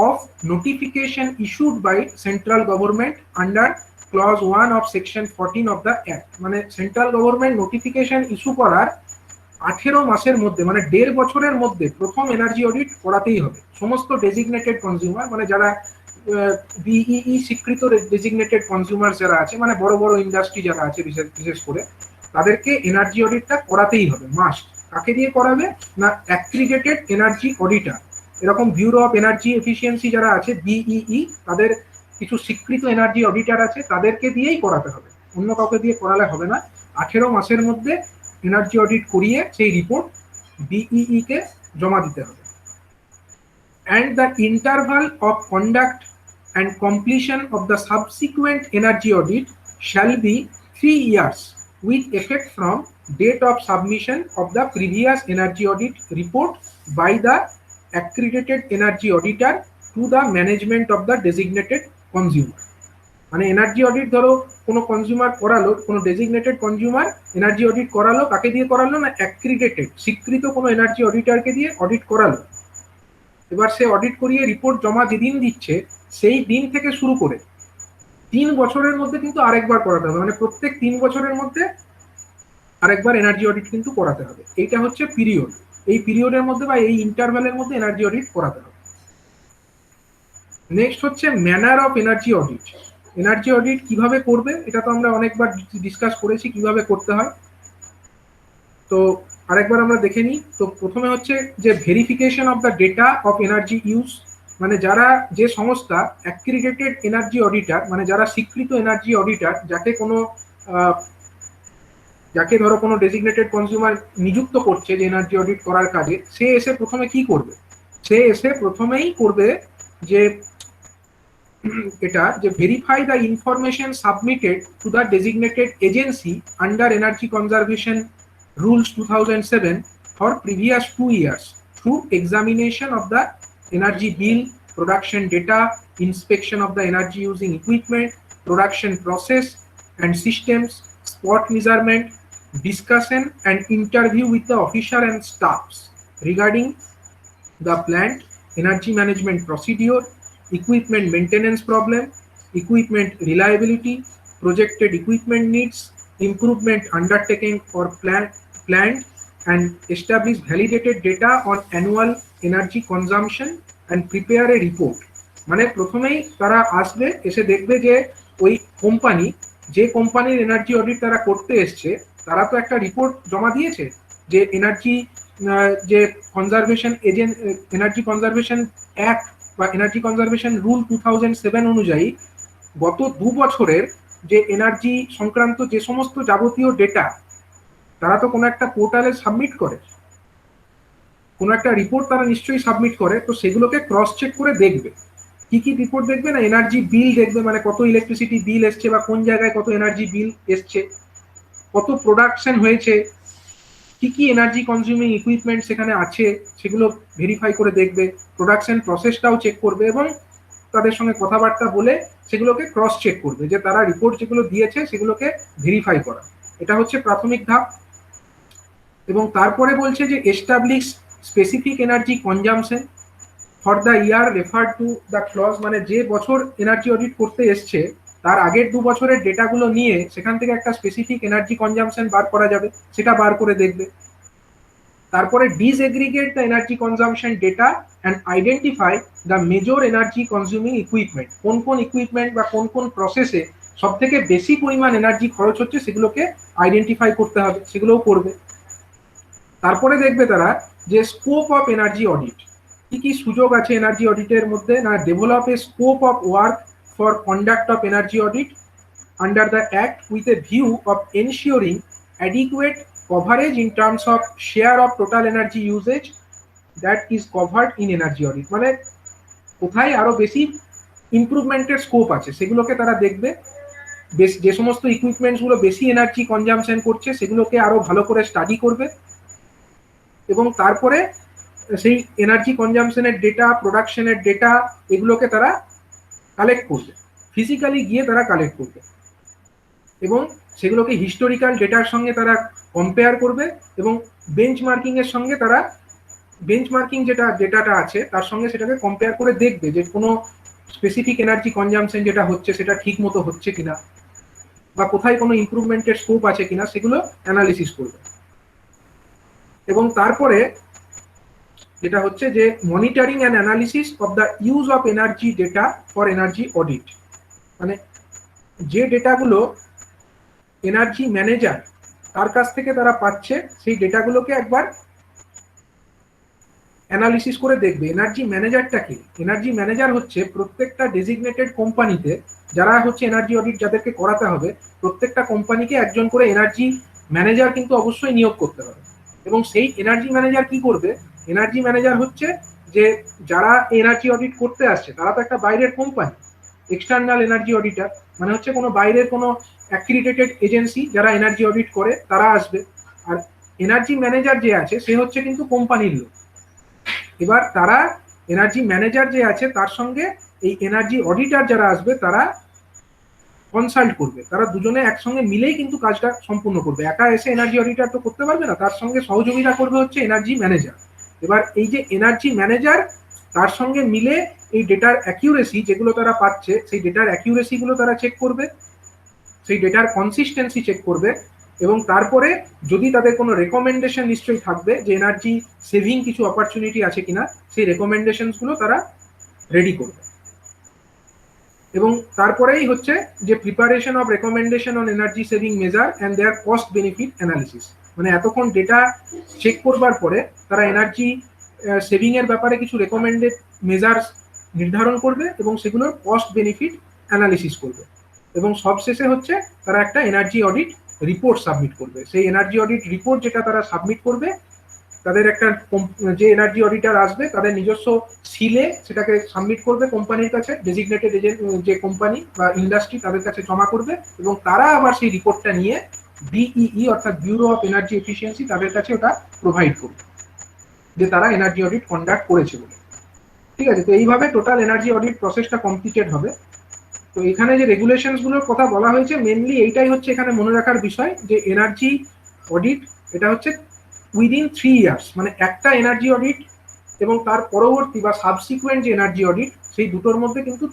of notification issued by central government under clause 1 of section 14 of the act। মানে central government notification issue করার 18 মাসের মধ্যে, মানে 1.5 বছরের মধ্যে প্রথম energy audit করাতেই হবে সমস্ত ডেজিগনেটেড কনজিউমার, মানে যারা বিইই স্বীকৃত ডেজিগনেটেড কনজিউমার যারা আছে, মানে বড় বড় ইন্ডাস্ট্রি যারা আছে বিশেষ করে, তাদেরকে এনার্জি অডিটটা করাতেই হবে, মাস্ট। কাকে দিয়ে করাবে না, অ্যাক্রিডিটেড এনার্জি অডিটর। এরকম ব্যুরো অফ এনার্জি এফিসিয়েন্সি যারা আছে বিইই, তাদের কিছু স্বীকৃত এনার্জি অডিটর আছে, তাদেরকে দিয়েই করাতে হবে, অন্য কাউকে দিয়ে করালে হবে না। 18 মাসের মধ্যে এনার্জি অডিট করিয়ে সেই রিপোর্ট বিইই কে জমা দিতে হবে। And the interval of conduct and completion of the subsequent energy audit shall be 3 years with effect from date of submission of the previous energy audit report by the accredited energy auditor to the management of the designated consumer। মানে energy audit ধরো কোনো consumer করালো, কোনো designated consumer energy audit করালো, কাকে দিয়ে করালো না, অ্যাক্রিডিটেড স্বীকৃত কোনো এনার্জি অডিটরকে দিয়ে অডিট করালো। এবার সে অডিট করিয়ে রিপোর্ট জমা যেদিন দিচ্ছে, সেই দিন থেকে শুরু করে 3 বছরের মধ্যে কিন্তু আরেকবার করাতে হবে, মানে প্রত্যেক 3 বছরের মধ্যে আরেকবার এনার্জি অডিট কিন্তু করাতে হবে। এইটা হচ্ছে পিরিয়ড। এই পিরিয়ডের মধ্যে বা এই ইন্টারভ্যালের মধ্যে এনার্জি অডিট করাতে হবে। নেক্সট হচ্ছে manner of energy audit. Energy audit কিভাবে করবে এটা তো আমরা অনেকবার ডিসকাস করেছি কিভাবে করতে হয়, তো আরেকবার আমরা দেখে নিই। তো প্রথমে হচ্ছে যে verification of the data of energy use, মানে যারা যে সংস্থা অ্যাক্রিডিটেড এনার্জি অডিটার, মানে যারা স্বীকৃত এনার্জি অডিটার, যাকে ধরো কোনো ডেজিগনেটেড কনজিউমার নিযুক্ত করছে যে এনার্জি অডিট করার কাজে, সে এসে প্রথমে কি করবে, সে এসে প্রথমেই করবে যে এটা যে verify the information submitted to the designated agency under energy conservation rules 2007 for previous 2 years through examination of the energy bill, production data, inspection of the energy using equipment, production process and systems, spot measurement, discussion and interview with the official and staffs regarding the plant energy management procedure, equipment maintenance problem, equipment reliability, projected equipment needs, improvement undertaking or planned, and establish validated data on annual energy consumption and prepare a report। মানে প্রথমেই তারা আসবে, এসে দেখবে যে ওই company, যে কোম্পানির এনার্জি অডিট তারা করতে এসছে, তারা তো একটা রিপোর্ট জমা দিয়েছে যে এনার্জি যে conservation agent energy conservation act বা এনার্জি কনজারভেশন রুল 2007 অনুযায়ী গত 2 বছরের যে এনার্জি সংক্রান্ত যে সমস্ত যাবতীয় ডেটা তারা তো কোনো একটা পোর্টালে সাবমিট করে, কোনো একটা রিপোর্ট তারা নিশ্চয়ই সাবমিট করে, তো সেগুলোকে ক্রস চেক করে দেখবে। কি কি রিপোর্ট দেখবে না, এনার্জি বিল দেখবে, মানে কত ইলেকট্রিসিটি বিল এসছে বা কোন জায়গায় কত এনার্জি বিল এসছে, কত প্রোডাকশন হয়েছে, কি কি এনার্জি কনজিউমিং ইকুইপমেন্ট সেখানে আছে সেগুলো ভেরিফাই করে দেখবে, প্রোডাকশন প্রসেসটাও চেক করবে এবং তাদের সঙ্গে কথাবার্তা বলে সেগুলোকে ক্রস চেক করবে যে তারা রিপোর্ট যেগুলো দিয়েছে সেগুলোকে ভেরিফাই করা। এটা হচ্ছে প্রাথমিক ধাপ। এবং তারপরে বলছে যে establish specific energy consumption for the year refer to the clause, মানে যে বছর এনার্জি অডিট করতে এসছে তার আগের 2 বছরের ডেটাগুলো নিয়ে সেখান থেকে একটা স্পেসিফিক এনার্জি কনজাম্পশন বার করা যাবে, সেটা বার করে দেখবে। তারপরে disaggregate the energy consumption data and identify the major energy consuming equipment, কোন কোন ইকুইপমেন্ট বা কোন কোন প্রসেসে সব থেকে বেশি পরিমাণ এনার্জি খরচ হচ্ছে সেগুলোকে আইডেন্টিফাই করতে হবে, সেগুলোও করবে। তারপরে দেখবে তারা যে স্কোপ অফ এনার্জি অডিট, কি কি সুযোগ আছে এনার্জি অডিটের মধ্যে, না develop a scope of work for conduct of energy audit under the act with a view of ensuring adequate coverage in terms of share of total energy usage that is covered in energy audit, মানে কোথায় আরো বেশি ইমপ্রুভমেন্টের scope আছে সেগুলোকে তারা দেখবে। যে সমস্ত ইকুইপমেন্টস গুলো বেশি এনার্জি কনজাম্পশন করছে সেগুলোকে আরো ভালো করে স্টাডি করবে এবং তারপরে সেই এনার্জি কনজাম্পশনের ডেটা, প্রোডাকশনের ডেটা, এগুলোকে তারা কালেক্ট করবে, ফিজিক্যালি গিয়ে তারা কালেক্ট করবে এবং সেগুলোকে হিস্টোরিক্যাল ডেটার সঙ্গে তারা কম্পেয়ার করবে এবং বেঞ্চমার্কিং এর সঙ্গে তারা বেঞ্চমার্কিং যেটা ডেটাটা আছে তার সঙ্গে সেটাকে কম্পেয়ার করে দেখবে যে কোনো স্পেসিফিক এনার্জি কনজাম্পশন যেটা হচ্ছে সেটা ঠিক মতো হচ্ছে কিনা বা কোথায় কোনো ইমপ্রুভমেন্টের স্কোপ আছে কিনা সেগুলো অ্যানালিসিস করবে। এবং তারপরে যেটা হচ্ছে যে monitoring and analysis of the use of energy data for energy audit, মানে যে ডেটাগুলো এনার্জি ম্যানেজার তার কাছ থেকে তারা পাচ্ছে সেই ডেটাগুলোকে একবার অ্যানালিসিস করে দেখবে। এনার্জি ম্যানেজারটা কি? এনার্জি ম্যানেজার হচ্ছে প্রত্যেকটা ডেজিগনেটেড কোম্পানিতে যারা হচ্ছে এনার্জি অডিট যাদেরকে করাতে হবে, প্রত্যেকটা কোম্পানিকে একজন করে এনার্জি ম্যানেজার কিন্তু অবশ্যই নিয়োগ করতে হবে। এবং সেই এনার্জি ম্যানেজার কি করবে? এনার্জি ম্যানেজার হচ্ছে যে যারা এনার্জি অডিট করতে আসছে তারা তো একটা বাইরের কোম্পানি, এক্সটার্নাল এনার্জি অডিটার, মানে হচ্ছে কোনো বাইরের কোনো অ্যাক্রিডিটেড এজেন্সি যারা এনার্জি অডিট করে তারা আসবে। আর এনার্জি ম্যানেজার যে আছে সে হচ্ছে কিন্তু কোম্পানির লোক। এবার তারা এনার্জি ম্যানেজার যে আছে তার সঙ্গে এই এনার্জি অডিটার যারা আসবে তারা কনসাল্ট করবে, তারা দুজনে একসঙ্গে মিলেই কিন্তু কাজটা সম্পূর্ণ করবে। একা এসে এনার্জি অডিটার তো করতে পারবে না, তার সঙ্গে সহযোগিতা করবে হচ্ছে এনার্জি ম্যানেজার। এবার এই যে এনার্জি ম্যানেজার তার সঙ্গে মিলে এই ডেটার অ্যাকিউরেসি যেগুলো তারা পাচ্ছে সেই ডেটার অ্যাকিউরেসি গুলো তারা চেক করবে, সেই ডেটার কনসিস্টেন্সি চেক করবে এবং তারপরে যদি তাদের কোনো রেকমেন্ডেশন নিশ্চয়ই থাকবে যে এনার্জি সেভিং কিছু অপরচুনিটি আছে কিনা, সেই রেকমেন্ডেশনসগুলো তারা রেডি করবে। এবং তারপরেই হচ্ছে যে preparation of recommendation on energy saving measure and their cost benefit analysis. মানে এতক্ষণ ডেটা চেক করবার পরে তারা এনার্জি সেভিং এর ব্যাপারে কিছু রেকমেন্ডেড মেজার্স নির্ধারণ করবে এবং সেগুলোর কস্ট বেনিফিট অ্যানালিসিস করবে। এবং সবশেষে হচ্ছে তারা একটা এনার্জি অডিট রিপোর্ট সাবমিট করবে। সেই এনার্জি অডিট রিপোর্ট যেটা তারা সাবমিট করবে, তাদের একটা যে এনার্জি অডিটার আসবে তাদের নিজস্ব সিলে সেটাকে সাবমিট করবে কোম্পানির কাছে, ডেজিগনেটেড এজেন্ট যে কোম্পানি বা ইন্ডাস্ট্রি তাদের কাছে জমা করবে, এবং তারা আবার সেই রিপোর্টটা নিয়ে বিইই অর্থাৎ ব্যুরো অফ এনার্জি এফিসিয়েন্সি তাদের কাছে ওটা প্রোভাইড করবে যে তারা এনার্জি অডিট কন্ডাক্ট করেছে বলে। ঠিক আছে, তো এইভাবে টোটাল এনার্জি অডিট প্রসেসটা কমপ্লিটেড হবে। তো এখানে যে রেগুলেশনস গুলোর কথা বলা হয়েছে মেনলি এইটাই হচ্ছে এখানে মনে রাখার বিষয়, যে এনার্জি অডিট এটা হচ্ছে উইদিন 3 ইয়ার্স, মানে একটা এনার্জি অডিট এবং তার পরবর্তী বা সাবসিকুয়েন্ট যে এনার্জি অডিট সেই দুটোর মধ্যে কিন্তু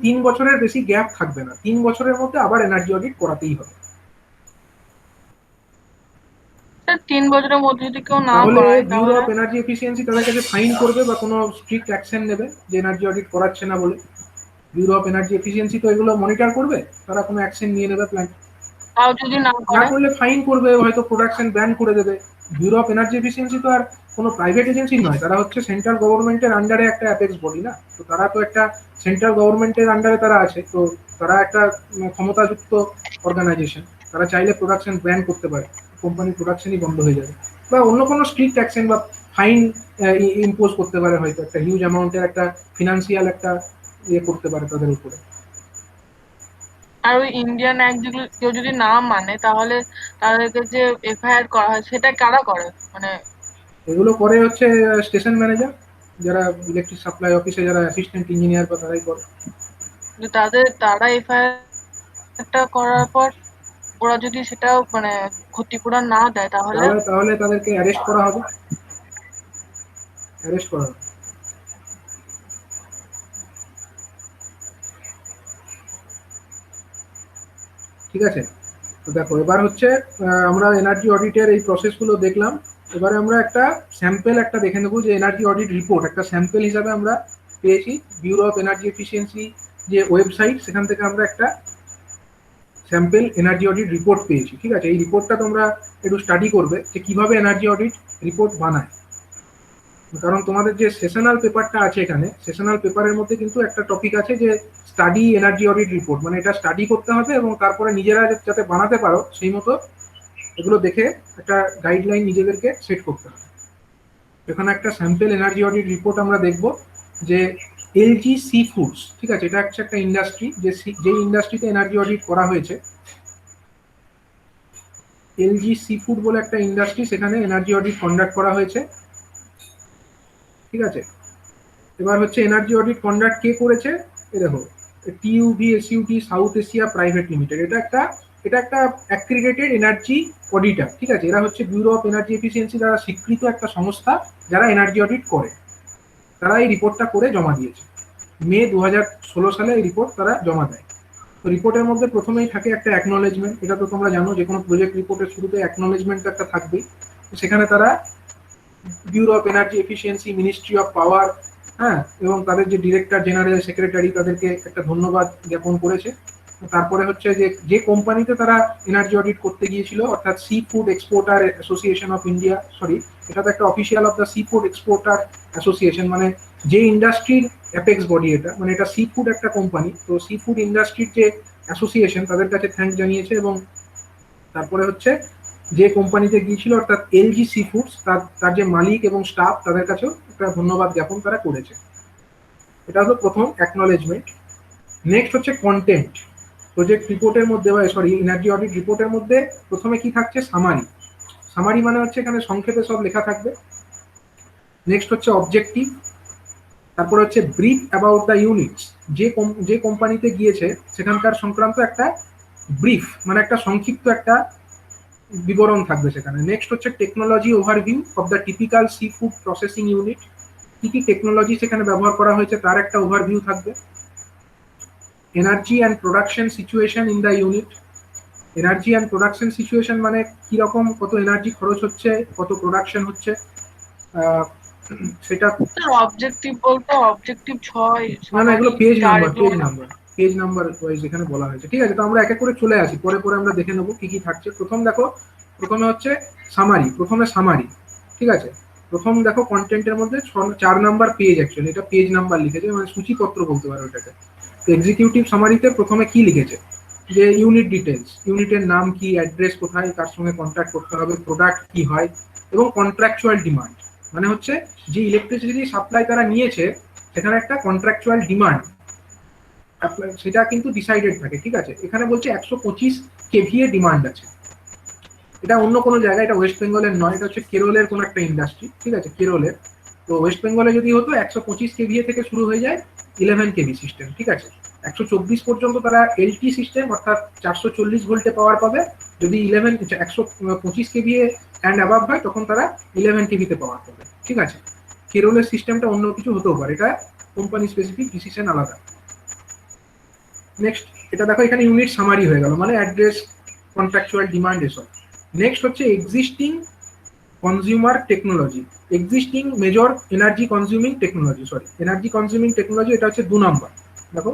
3 বছরের বেশি গ্যাপ থাকবে না। 3 বছরের মধ্যে আবার এনার্জি অডিট করাতেই হবে। 3 বছরের মধ্যে যদি কেউ না তাহলে করায় ব্যুরো তাহলে অফ এনার্জি এফিসিয়েন্সি তাদের কাছে ফাইন করবে বা কোনো স্ট্রিক্ট অ্যাকশন নেবে যে এনার্জি অডিট করাচ্ছে না বলে। ব্যুরো অফ এনার্জি এফিসিয়েন্সি তো এগুলো মনিটর করবে, তারা কোনো অ্যাকশন নিয়ে নেবে প্ল্যান। তাও যদি না না করে করলে ফাইন করবে, হয়তো প্রোডাকশন ব্যান করে দেবে। ব্যুরো অফ এনার্জি এফিসিয়েন্সি তো আর কোনো প্রাইভেট এজেন্সি নয়, তারা হচ্ছে সেন্ট্রাল গভর্নমেন্টের আন্ডারে একটা অ্যাপেক্স বডি না, তো তারা তো একটা সেন্ট্রাল গভর্নমেন্টের আন্ডারে তারা আছে, তো তারা একটা ক্ষমতাযুক্ত অর্গানাইজেশন, তারা চাইলে প্রোডাকশন ব্যান করতে পারে, কোম্পানির প্রোডাকশনই বন্ধ হয়ে যাবে, বা অন্য কোনো স্ট্রিক্ট অ্যাকশন বা ফাইন ইম্পোজ করতে পারে, হয়তো একটা হিউজ অ্যামাউন্টের একটা ফিনান্সিয়াল একটা ইয়ে করতে পারে তাদের উপরে। আর ওই ইন্ডিয়ান অ্যাক্ট যেগুলো কেউ যদি না মানে তাহলে তাদেরকে যে এফআইআর করা হয় সেটা কারা করে, মানে এগুলো করে হচ্ছে স্টেশন ম্যানেজার, যারা ইলেকট্রিক সাপ্লাই অফিসে যারা অ্যাসিস্ট্যান্ট ইঞ্জিনিয়ার বা তারাই করে। তারা এফআইআরটা করার পর ওরা যদি সেটা মানে ক্ষতিপূরণ না দেয় তাহলে তাহলে তাহলে তাদেরকে অ্যারেস্ট করা হবে, অ্যারেস্ট করা হবে। ঠিক আছে, তো দেখো এবার হচ্ছে আমরা এনার্জি অডিটের এই প্রসেসগুলো দেখলাম। এবারে আমরা একটা স্যাম্পল একটা দেখে নেবো, যে এনার্জি অডিট রিপোর্ট একটা স্যাম্পল হিসাবে আমরা পেয়েছি ব্যুরো অফ এনার্জি এফিসিয়েন্সি যে ওয়েবসাইট, সেখান থেকে আমরা একটা স্যাম্পল এনার্জি অডিট রিপোর্ট পেয়েছি। ঠিক আছে, এই রিপোর্টটা তোমরা একটু স্টাডি করবে যে কিভাবে এনার্জি অডিট রিপোর্ট বানায়। কারণ তোমাদের যে সেশনাল পেপারটা আছে এখানে, সেশনাল পেপারের মধ্যে কিন্তু একটা টপিক আছে যে স্টাডি এনার্জি অডিট রিপোর্ট, মানে এটা স্টাডি করতে হবে এবং তারপরে নিজেরা যাতে বানাতে পারো সেই মতো এগুলো দেখে একটা গাইডলাইন নিজেদেরকে সেট করতে হবে। এখানে একটা স্যাম্পল এনার্জি অডিট রিপোর্ট আমরা দেখব যে এলজি সি ফুডস, ঠিক আছে, এটা হচ্ছে একটা ইন্ডাস্ট্রি, যে ইন্ডাস্ট্রিতে এনার্জি অডিট করা হয়েছে। এলজি সি ফুড বলে একটা ইন্ডাস্ট্রি, সেখানে এনার্জি অডিট কন্ডাক্ট করা হয়েছে। ঠিক আছে, এবার হচ্ছে এনার্জি অডিট কন্ডাক্ট কে করেছে, এ দেখো TUV SUD South Asia private limited, এটা একটা অ্যাক্রিগেটেড এনার্জি অডিটার। ঠিক আছে, এরা হচ্ছে ব্যুরো অফ এনার্জি এফিসিয়েন্সি দ্বারা স্বীকৃত একটা সংস্থা যারা এনার্জি অডিট করে। তারা এই রিপোর্টটা করে জমা দিয়েছে মে 2016 সালে, এই রিপোর্ট তারা জমা দেয়। তো রিপোর্টের মধ্যে প্রথমেই থাকে একটা অ্যাকনোলেজমেন্ট, এটা তো তোমরা জানো যে কোনো প্রজেক্ট রিপোর্টের শুরুতে অ্যাকনোলেজমেন্ট একটা থাকবেই। সেখানে তারা bureau of energy efficiency, ministry of power, হ্যাঁ, এবং তাদের যে ডিরেক্টর জেনারেল সেক্রেটারি তাদেরকে একটা ধন্যবাদ জ্ঞাপন করেছে। তারপরে হচ্ছে যে যে কোম্পানিতে তারা এনার্জি অডিট করতে গিয়েছিল, অর্থাৎ sea food exporter association of India, sorry এটা তো একটা official of the sea food exporter association, মানে যে ইন্ডাস্ট্রির অ্যাপেক্স বডি এটা, মানে এটা সি ফুড একটা কোম্পানি, তো সি ফুড ইন্ডাস্ট্রির যে অ্যাসোসিয়েশন তাদের কাছে থ্যাঙ্কস জানিয়েছে। এবং তারপরে হচ্ছে যে কোম্পানিতে গিয়েছিল অর্থাৎ এলজি সি ফুডস, তার যে মালিক এবং স্টাফ তাদের কাছেও একটা ধন্যবাদ জ্ঞাপন তারা করেছে। এটা হলো প্রথম অ্যাকনোলেজমেন্ট। নেক্সট হচ্ছে কন্টেন্ট। প্রজেক্ট রিপোর্টের মধ্যে বা সরি এনার্জি অডিট রিপোর্টের মধ্যে প্রথমে কি থাকছে, সামারি। সামারি মানে হচ্ছে এখানে সংক্ষেপে সব লেখা থাকবে। নেক্সট হচ্ছে অবজেক্টিভ, তারপর হচ্ছে ব্রিফ অ্যাবাউট দ্য ইউনিটস, যে কোম্পানিতে গিয়েছে সেখানকার সংক্রান্ত একটা ব্রিফ, মানে একটা সংক্ষিপ্ত একটা বিবরণ থাকবে সেখানে। নেক্সট হচ্ছে technology overview of the typical sea food processing unit, কি কি টেকনোলজি সেখানে ব্যবহার করা হয়েছে তার একটা ওভারভিউ থাকবে। Energy and production situation in the unit, energy and production situation মানে কিরকম, কত এনার্জি খরচ হচ্ছে, কত প্রোডাকশন হচ্ছে, আহ, সেটা। অবজেক্টিভ বলতে অবজেক্টিভ 6, না না, এগুলো সামারি, পেজ স্টার নাম্বার, এগুলো পেজ মনে হয়। নাম্বার, পেজ নাম্বার ওয়াইজ এখানে বলা হয়েছে। ঠিক আছে, তো আমরা এক এক করে চলে আসি, পরে পরে আমরা দেখে নেবো কি কি থাকছে। প্রথম দেখো, প্রথমে হচ্ছে সামারি, প্রথমে সামারি। ঠিক আছে, প্রথম দেখো কন্টেন্টের মধ্যে 4 নাম্বার পেজ, অ্যাকচুয়ালি এটা পেজ নাম্বার লিখেছে, মানে সূচিপত্র বলতে পারো এটাকে। তো এক্সিকিউটিভ সামারিতে প্রথমে কি লিখেছে, যে ইউনিট ডিটেলস, ইউনিটের নাম কি, অ্যাড্রেস কোথায়, কার সঙ্গে কন্ট্যাক্ট করতে হবে, প্রোডাক্ট কি হয়, এবং কন্ট্রাকচুয়াল ডিমান্ড, মানে হচ্ছে যে ইলেকট্রিসিটি সাপ্লাই তারা নিয়েছে সেখানে একটা কন্ট্রাকচুয়াল ডিমান্ড সেটা কিন্তু ডিসাইডেড থাকে। ঠিক আছে, এখানে বলছে 125 কেভিএ ডিমান্ড আছে। এটা অন্য কোনো জায়গায়, এটা ওয়েস্ট বেঙ্গলের নয়, এটা হচ্ছে কেরলের কোনো একটা ইন্ডাস্ট্রি। ঠিক আছে, কেরলের। তো ওয়েস্ট বেঙ্গলে যদি হতো 125 কেভিএ থেকে শুরু হয়ে যায় 11 কেভি সিস্টেম। ঠিক আছে, 124 পর্যন্ত তারা এলটি সিস্টেম, অর্থাৎ 440 ভোল্টে পাওয়ার পাবে। যদি 125 কেভিএ অ্যান্ড অ্যাবাভ হয় তখন তারা 11 কেভিতে পাওয়ার পাবে। ঠিক আছে, কেরলের সিস্টেমটা অন্য কিছু হতেও পারে, এটা কোম্পানি স্পেসিফিক ডিসিশন আলাদা। নেক্সট, এটা দেখো এখানে ইউনিট সামারি হয়ে গেল, মানে অ্যাড্রেস, কন্ট্রাকচুয়াল ডিমান্ড, এসব। নেক্সট হচ্ছে existing consumer technology, existing major energy consuming technology, sorry energy consuming technology, এটা হচ্ছে 2 নাম্বার। দেখো,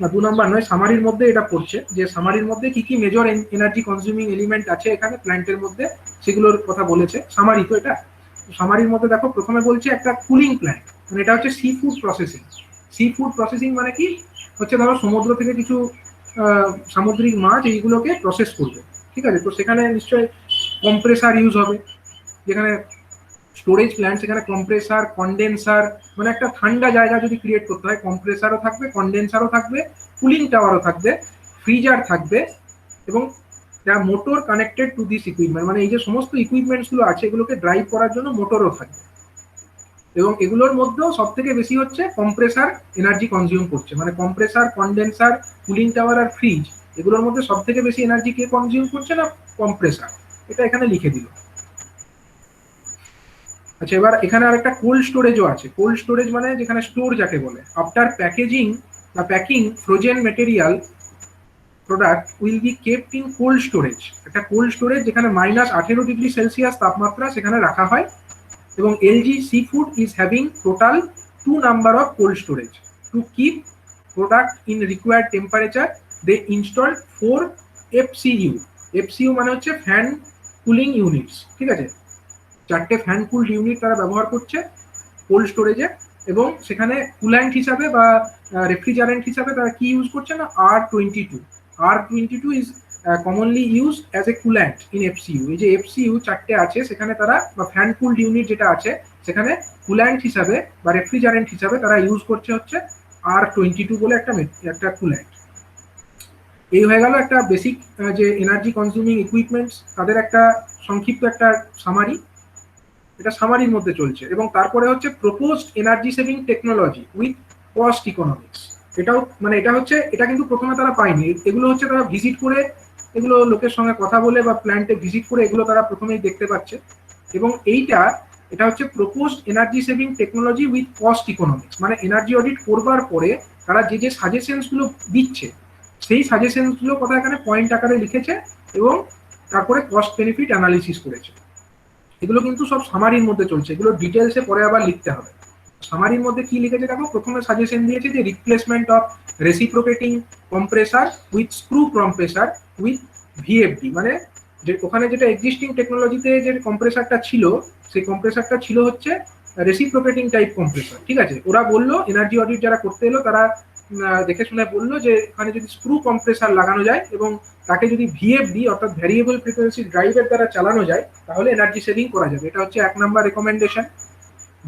না 2 নাম্বার নয়, সামারির মধ্যে এটা পড়ছে, যে সামারির মধ্যে কি কি মেজর এনার্জি কনজিউমিং এলিমেন্ট আছে এখানে প্ল্যান্টের মধ্যে, সেগুলোর কথা বলেছে সামারি। তো এটা সামারির মধ্যে দেখো, প্রথমে বলছে একটা কুলিং প্ল্যান্ট, মানে এটা হচ্ছে sea food processing. Sea food processing মানে কি, হচ্ছে ধরো সমুদ্র থেকে কিছু সামুদ্রিক মাছ এইগুলোকে প্রসেস করবে। ঠিক আছে, তো সেখানে নিশ্চয়ই কম্প্রেসার ইউজ হবে, যেখানে স্টোরেজ প্ল্যান্ট, সেখানে কম্প্রেসার, কন্ডেন্সার, মানে একটা ঠান্ডা জায়গা যদি ক্রিয়েট করতে হয়, কম্প্রেসারও থাকবে, কন্ডেন্সারও থাকবে, কুলিং টাওয়ারও থাকবে, ফ্রিজার থাকবে, এবং motor connected to this equipment, মানে এই যে সমস্ত ইকুইপমেন্টস গুলো আছে এগুলোকে ড্রাইভ করার জন্য মোটরও থাকবে। এবং এগুলোর মধ্যেও সব থেকে বেশি হচ্ছে কম্প্রেসার এনার্জি কনজিউম করছে, মানে কম্প্রেসার, কন্ডেন্সার, কুলিং টাওয়ার আর ফ্রিজ, এগুলোর মধ্যে সব থেকে বেশি এনার্জি কে কনজিউম করছে, না কম্প্রেসার। এটা এখানে লিখে দিল। আচ্ছা, এবার এখানে আরেকটা কোল্ড স্টোরেজও আছে। কোল্ড স্টোরেজ মানে যেখানে স্টোর যাকে বলে, আফটার প্যাকেজিং বা packing frozen material product will be kept in cold storage. একটা কোল্ড স্টোরেজ যেখানে -18 ডিগ্রি সেলসিয়াস তাপমাত্রা সেখানে রাখা হয়। এবং LG C food is having total 2 number of cold storage to keep product in required temperature. They install 4 FCU. FCU মানে হচ্ছে fan cooling units. ঠিক আছে, 4টে ফ্যান কুলড ইউনিট তারা ব্যবহার করছে কোল্ড স্টোরেজে। এবং সেখানে কুল্যান্ট হিসাবে বা রেফ্রিজারেন্ট হিসাবে তারা কি ইউজ করছে, না R22। R22 is commonly use as a coolant in FCU. এই যে এফসিইউ 4টে আছে সেখানে তারা, বা ফ্যান কুলড ইউনিট যেটা আছে সেখানে কুল্যান্ট হিসাবে বা রেফ্রিজারেন্ট হিসাবে তারা ইউজ করছে হচ্ছে R22 বলে একটা কুল্যান্ট। এই হয়ে গেল একটা বেসিক, যে এনার্জি কনজিউমিং ইকুইপমেন্টস তাদের একটা সংক্ষিপ্ত একটা সামারি, এটা সামারির মধ্যে চলছে। এবং তারপরে হচ্ছে proposed energy saving technology with cost economics. এটাও মানে এটা হচ্ছে, এটা কিন্তু প্রথমে তারা পায়নি, এগুলো হচ্ছে তারা ভিজিট করে, এগুলো লোকের সঙ্গে কথা বলে বা প্ল্যান্টে ভিজিট করে এগুলো তারা প্রথমেই দেখতে পাচ্ছে। এবং এটা হচ্ছে proposed energy saving technology with cost economics, মানে এনার্জি অডিট করবার পরে তারা যে যে সাজেশনস গুলো দিচ্ছে সেই সাজেশনস গুলো কথা এখানে পয়েন্ট আকারে লিখেছে, এবং তারপরে কস্ট বেনিফিট অ্যানালিসিস করেছে। এগুলো কিন্তু সব সামারির মধ্যে চলছে, এগুলো ডিটেলসে পরে আবার লিখতে হবে। সামারির মধ্যে কি লিখেছে দেখো, প্রথমে সাজেশন দিয়েছে যে replacement of reciprocating compressor with screw compressor with VFD, মানে যে ওখানে যেটা এক্সিস্টিং টেকনোলজিতে যে কম্প্রেসারটা ছিল, সেই কম্প্রেসারটা ছিল হচ্ছে রেসিপ্রোকেটিং টাইপ কম্প্রেসার। ঠিক আছে, ওরা বললো এনার্জি অডিট যারা করতে এলো তারা দেখে শুনে বললো যে এখানে যদি স্ক্রু কম্প্রেসার লাগানো যায় এবং তাকে যদি ভিএফডি অর্থাৎ ভ্যারিয়েবল ফ্রিকোয়েন্সি ড্রাইভের দ্বারা চালানো যায় তাহলে এনার্জি সেভিং করা যাবে। এটা হচ্ছে 1 নাম্বার রেকমেন্ডেশন।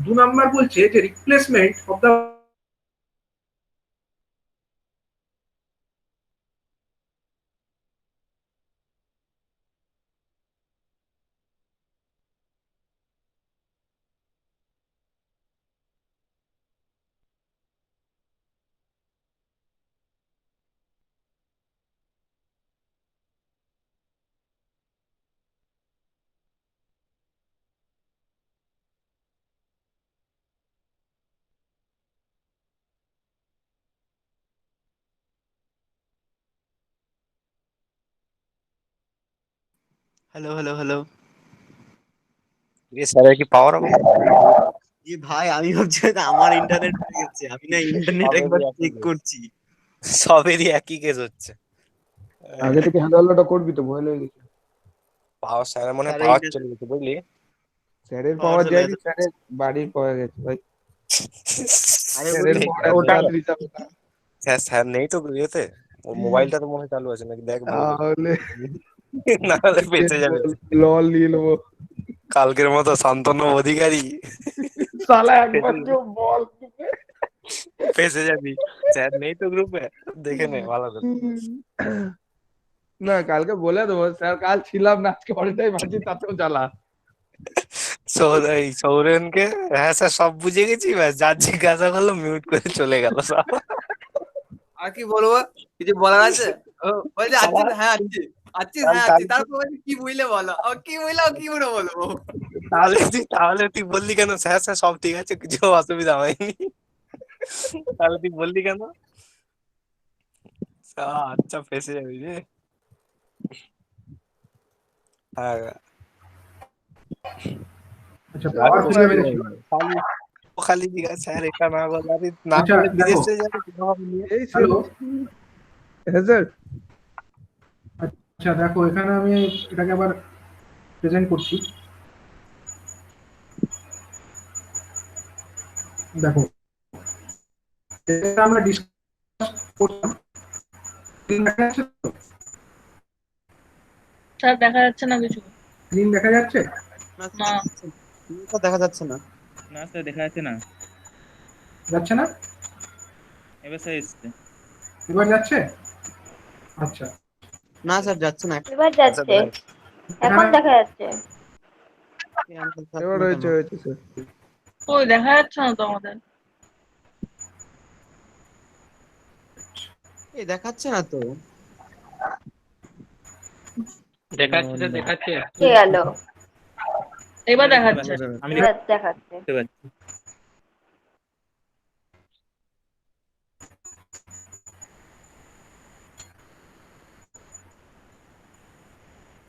2 নাম্বার বলছে যে replacement of the hello hello hello. স্যারের কি পাওয়ার অফ? ভাই আমি ভাবছি হয়তো আমার ইন্টারনেট হয়ে গেছে, আমি না ইন্টারনেট একবার চেক করছি। সবেরই একই কেস হচ্ছে। আগে থেকে হ্যান্ডেলটা করবি তো, ভয় লেগে গেছে। পাওয়ার স্যারের মনে স্যারের পাওয়ার internet- চলে গেছে বুঝলি। স্যারের পাওয়ার পাওয়ার চলে যায়নি, গেছে। স্যারের বাড়ির পাওয়া গেছে ভাই। আরে স্যারের বলি, পাওয়ার এত তাড়াতাড়ি যাবে না। স্যার স্যার নেই তো ইয়েতে, ওর মোবাইলটা তো মনে হয় চালু আছে নাকি দেখ ভালো করে। তাহলে না হলে বেঁচে যাবে। লল নিয়ে নেবো। কালকের মতো শান্তনু অধিকারী সালা একবার কেউ বল ফেসে যাবি। স্যার নেই তো গ্রুপে, দেখে নে ভালো করে। না, কালকে বলে দেবো স্যার কাল ছিলাম না, আজকে অল টাইম আছি, তাতেও জ্বালা। এই সৌরেনকে, হ্যাঁ স্যার সব বুঝে গেছি, ব্যাস যার জিজ্ঞাসা করলো মিউট করে চলে গেল সব। আর কি বলবো, কিছু বলার আছে? ও বলছে আছি, হ্যাঁ আছি, আছি, হ্যাঁ আছি, তারপর বলছে কি বুঝলে বলো, ও কি বুঝলে, ও কি করে বলবো। তাহলে তুই বললি কেন স্যার স্যার সব ঠিক আছে, কিছু অসুবিধা হয়নি? তাহলে তুই বললি কেন? আচ্ছা ফেসে যাবি রে। হ্যাঁ আচ্ছা, পাওয়ার খুঁজে পেয়েছি। খালি দিঘা স্যার এটা না বলে আরে না আচ্ছা, বলে দেখো। বিদেশে যাবে কিভাবে নিয়ে? এই হ্যালো। হ্যাঁ স্যার। আচ্ছা দেখো, এখানে আমি এটাকে আবার প্রেজেন্ট করছি। দেখো, এটা আমরা ডিসকাস করলাম। স্ক্রিন দেখা যাচ্ছে তো? স্যার দেখা যাচ্ছে না কিছু। স্ক্রিন দেখা যাচ্ছে? না। দেখা যাচ্ছে না। না স্যার দেখা যাচ্ছে না। যাচ্ছে না? এবার স্যার এসছে। এবার যাচ্ছে? আচ্ছা, না স্যার যাচ্ছে না। এবার যাচ্ছে, এখন দেখা যাচ্ছে। এবার হয়েছে হয়েছে স্যার। ওই দেখা যাচ্ছে না তো আমাদের। এই দেখাচ্ছে না তো। দেখাচ্ছে স্যার দেখাচ্ছে। কে গেল? এবার দেখাচ্ছে। আমি এবার দেখাচ্ছে। দেখতে পাচ্ছি।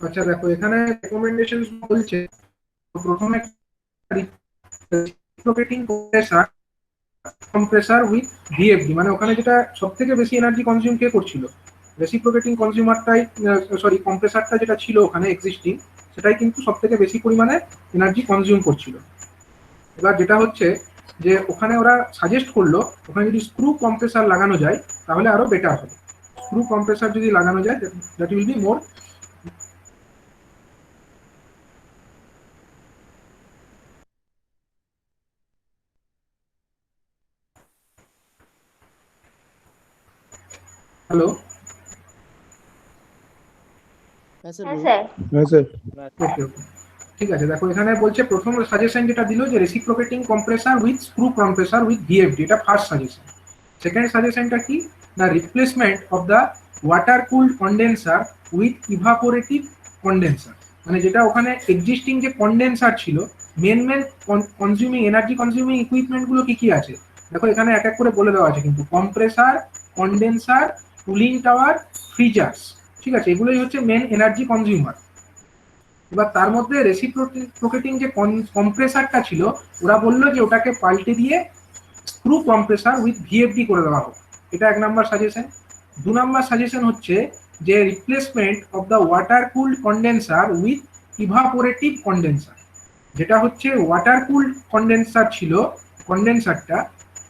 আচ্ছা দেখো, এখানে রেকমেন্ডেশন বলছে প্রথমে রেসিপ্রোকেটিং কম্প্রেসার উইথ ভিএফডি, মানে ওখানে যেটা সব থেকে বেশি এনার্জি কনজিউম কে করছিল, রেসিপ্রোকেটিং কনজিউমারটাই, সরি কম্প্রেসারটা যেটা ছিল ওখানে এক্সিস্টিং, সেটাই কিন্তু সব থেকে বেশি পরিমাণে এনার্জি কনজিউম করছিল। এবার যেটা হচ্ছে যে ওখানে ওরা সাজেস্ট করলো ওখানে যদি স্ক্রু কম্প্রেসার লাগানো যায় তাহলে আরো বেটার হবে। স্ক্রু কম্প্রেসার যদি লাগানো যায়, that will be more. Hello, হ্যাঁ স্যার। হ্যাঁ স্যার। ওকে ওকে, ঠিক আছে। দেখো এখানে বলছে প্রথম সাজেশন যেটা দিল যে reciprocating compressor with screw compressor with VFD, এটা ফার্স্ট সাজেশন। সেকেন্ড সাজেশনটা কি না, replacement of the water cooled condenser with evaporative condenser, মানে যেটা ওখানে এক্সিস্টিং যে কন্ডেন্সার ছিল, main consuming energy consuming equipment গুলো কি কি আছে দেখো এখানে এক এক করে বলে দেওয়া আছে কিন্তু, কম্প্রেসার, কন্ডেন্সার, কুলিং টাওয়ার, ফ্রিজার্স, ঠিক আছে, এগুলোই হচ্ছে মেন এনার্জি কনজিউমার। এবার তার মধ্যে রেসিপ্রোকেটিং যে কম্প্রেসারটা ছিল, ওরা বললো যে ওটাকে পাল্টে দিয়ে স্ক্রু কম্প্রেসার উইথ ভিএফডি করে দেওয়া হোক, এটা এক নাম্বার সাজেশন। দু নাম্বার সাজেশন হচ্ছে যে replacement of the water cooled condenser with evaporative condenser, যেটা হচ্ছে ওয়াটার কুলড কন্ডেন্সার ছিল,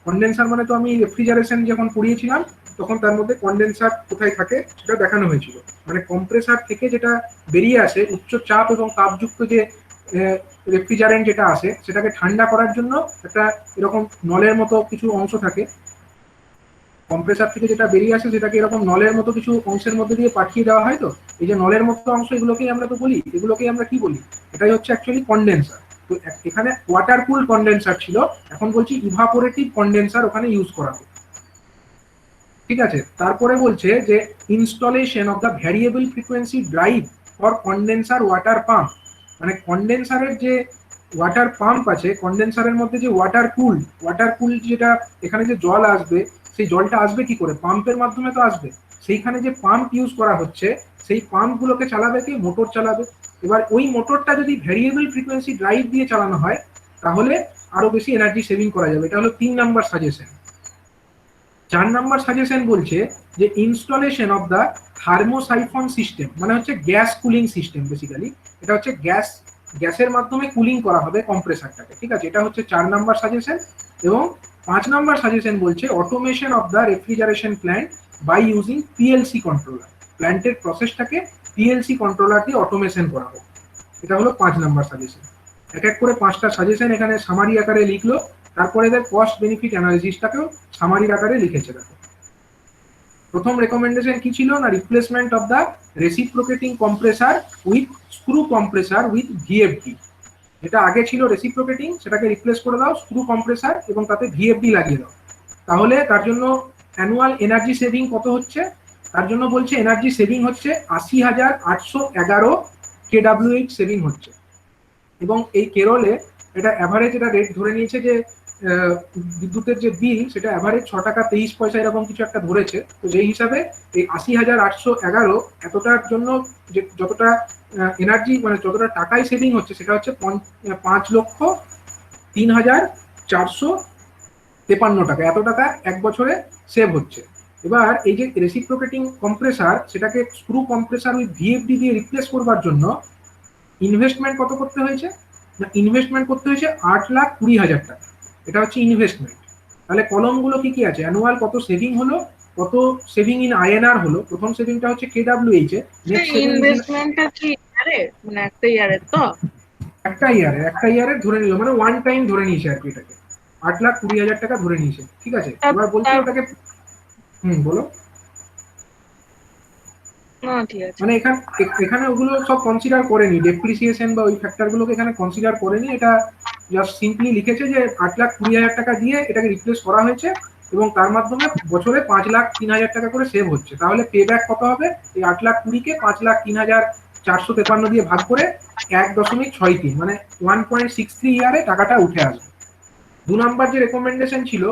কন্ডেন্সার মানে তো আমি রেফ্রিজারেশন যখন পড়িয়েছিলাম তখন তার মধ্যে কন্ডেন্সার কোথায় থাকে সেটা দেখানো হয়েছিল, মানে কম্প্রেসার থেকে যেটা বেরিয়ে আসে উচ্চ চাপ এবং তাপযুক্ত যে রেফ্রিজারেন্ট যেটা আসে সেটাকে ঠান্ডা করার জন্য একটা এরকম নলের মতো কিছু অংশ থাকে, কম্প্রেসার থেকে যেটা বেরিয়ে আসে সেটাকে এরকম নলের মতো কিছু অংশের মধ্যে দিয়ে পাঠিয়ে দেওয়া হয়। তো এই যে নলের মতো অংশ, এগুলোকেই আমরা তো বলি, এগুলোকেই আমরা কি বলি, এটাই হচ্ছে অ্যাকচুয়ালি কন্ডেন্সার। তো এখানে ওয়াটার কুল কন্ডেন্সার ছিল, এখন বলছি ইভাপোরেটিভ কন্ডেন্সার ওখানে ইউজ করা হবে, ঠিক আছে। তারপরে বলছে যে installation of the variable frequency drive for condenser water pump, মানে কন্ডেন্সারের যে ওয়াটার পাম্প আছে, কন্ডেন্সারের মধ্যে যে ওয়াটার কুল যেটা এখানে যে জল আসবে, সেই জলটা আসবে কি করে, পাম্পের মাধ্যমে তো আসবে, সেইখানে যে পাম্প ইউজ করা হচ্ছে সেই পাম্পগুলোকে চালাবে কি, মোটর চালাবে, এবার ওই মোটরটা যদি ভ্যারিয়েবল ফ্রিকোয়েন্সি ড্রাইভ দিয়ে চালানো হয় তাহলে আরো বেশি এনার্জি সেভিং করা যাবে। এটা হলো 3 নাম্বার সাজেশন। 4 নাম্বার সাজেশন বলছে যে ইনস্টলেশন অফ দা থার্মোসাইফন সিস্টেম, মানে হচ্ছে গ্যাস কুলিং সিস্টেম। বেসিক্যালি এটা হচ্ছে গ্যাসের মাধ্যমে কুলিং করা হবে কম্প্রেসারটাকে, ঠিক আছে। এটা হচ্ছে 4 নাম্বার সাজেশন। এবং 5 নাম্বার সাজেশন বলছে automation of the refrigeration plant by using PLC controller, প্ল্যান্টের প্রসেসটাকে পিএলসি কন্ট্রোলার দিয়ে অটোমেশন করা হবে। এটা হলো 5 নাম্বার সাজেশন। এক এক করে 5টা সাজেশন এখানে সামারি আকারে লিখলো, তারপরে এদের কস্ট বেনিফিট অ্যানালিসিসটাকেও সামারির আকারে লিখেছে। দেখো প্রথম রেকমেন্ডেশন কি ছিল না, replacement of the reciprocating compressor with screw compressor with VFD. যেটা আগে ছিল রেসিপ্রোকেটিং সেটাকে রিপ্লেস করে দাও স্ক্রু কম্প্রেসার এবং তাতে ভিএফডি লাগিয়ে দাও। তাহলে তার জন্য অ্যানুয়াল এনার্জি সেভিং কত হচ্ছে? তার জন্য বলছে এনার্জি সেভিং হচ্ছে 80,811 কেডব্লিউএইচ সেভিং হচ্ছে। এবং এই কেরলে এটা অ্যাভারেজ এটা রেট ধরে নিয়েছে যে বিদ্যুতের যে বিল সেটা অ্যাভারেজ 6 টাকা 23 পয়সা এরকম কিছু একটা ধরেছে। তো যেই হিসাবে এই 80,811 এতটার জন্য যে যতটা এনার্জি মানে যতটা টাকায় সেভিং হচ্ছে সেটা হচ্ছে 5,03,453 টাকা। এত টাকা এক বছরে সেভ হচ্ছে। এবার এই যে রেসিপ্রোকেটিং কম্প্রেসার সেটাকে স্ক্রু কম্প্রেসার উইথ ভিএফডি দিয়ে রিপ্লেস করবার জন্য ইনভেস্টমেন্ট কত করতে হয়েছে না, ইনভেস্টমেন্ট করতে হয়েছে 8,20,000 টাকা। এটা হচ্ছে ইনভেস্টমেন্ট। তাহলে কলমগুলো কি কি আছে, অ্যানুয়াল কত সেভিং হলো, কত সেভিং ইন আইএনআর হলো। প্রথম সেভিংটা হচ্ছে কেডব্লিউএইচ এ, নেক্সট ইনভেস্টমেন্টটা কি ইয়ারে, মানে একটা ইয়ারের তো একটা ইয়ারের ধরে নিল, মানে ওয়ান টাইম ধরে নিয়েছে আর কি। এটাকে 8,20,000 টাকা ধরে নিয়েছে, ঠিক আছে। এবার বলছি ওটাকে বলো। ঠিক আছে, মানে এখানে ওগুলো সব কনসিডার করেনি, ডেপ্রিসিয়েশন বা ওই ফ্যাক্টর গুলোকে এখানে কনসিডার করেনি। এটা জাস্ট সিম্পলি লিখেছে যে 8,20,000 টাকা দিয়ে এটাকে রিপ্লেস করা হয়েছে এবং তার মাধ্যমে বছরে 5,03,000 টাকা করে সেভ হচ্ছে। তাহলে পে ব্যাক কত হবে? এই 8,20,000-কে 5,03,453 দিয়ে ভাগ করে 1.63 মানে 1.63 ইয়ারে টাকাটা উঠে আসবে। 2 নাম্বার যে রেকমেন্ডেশন ছিল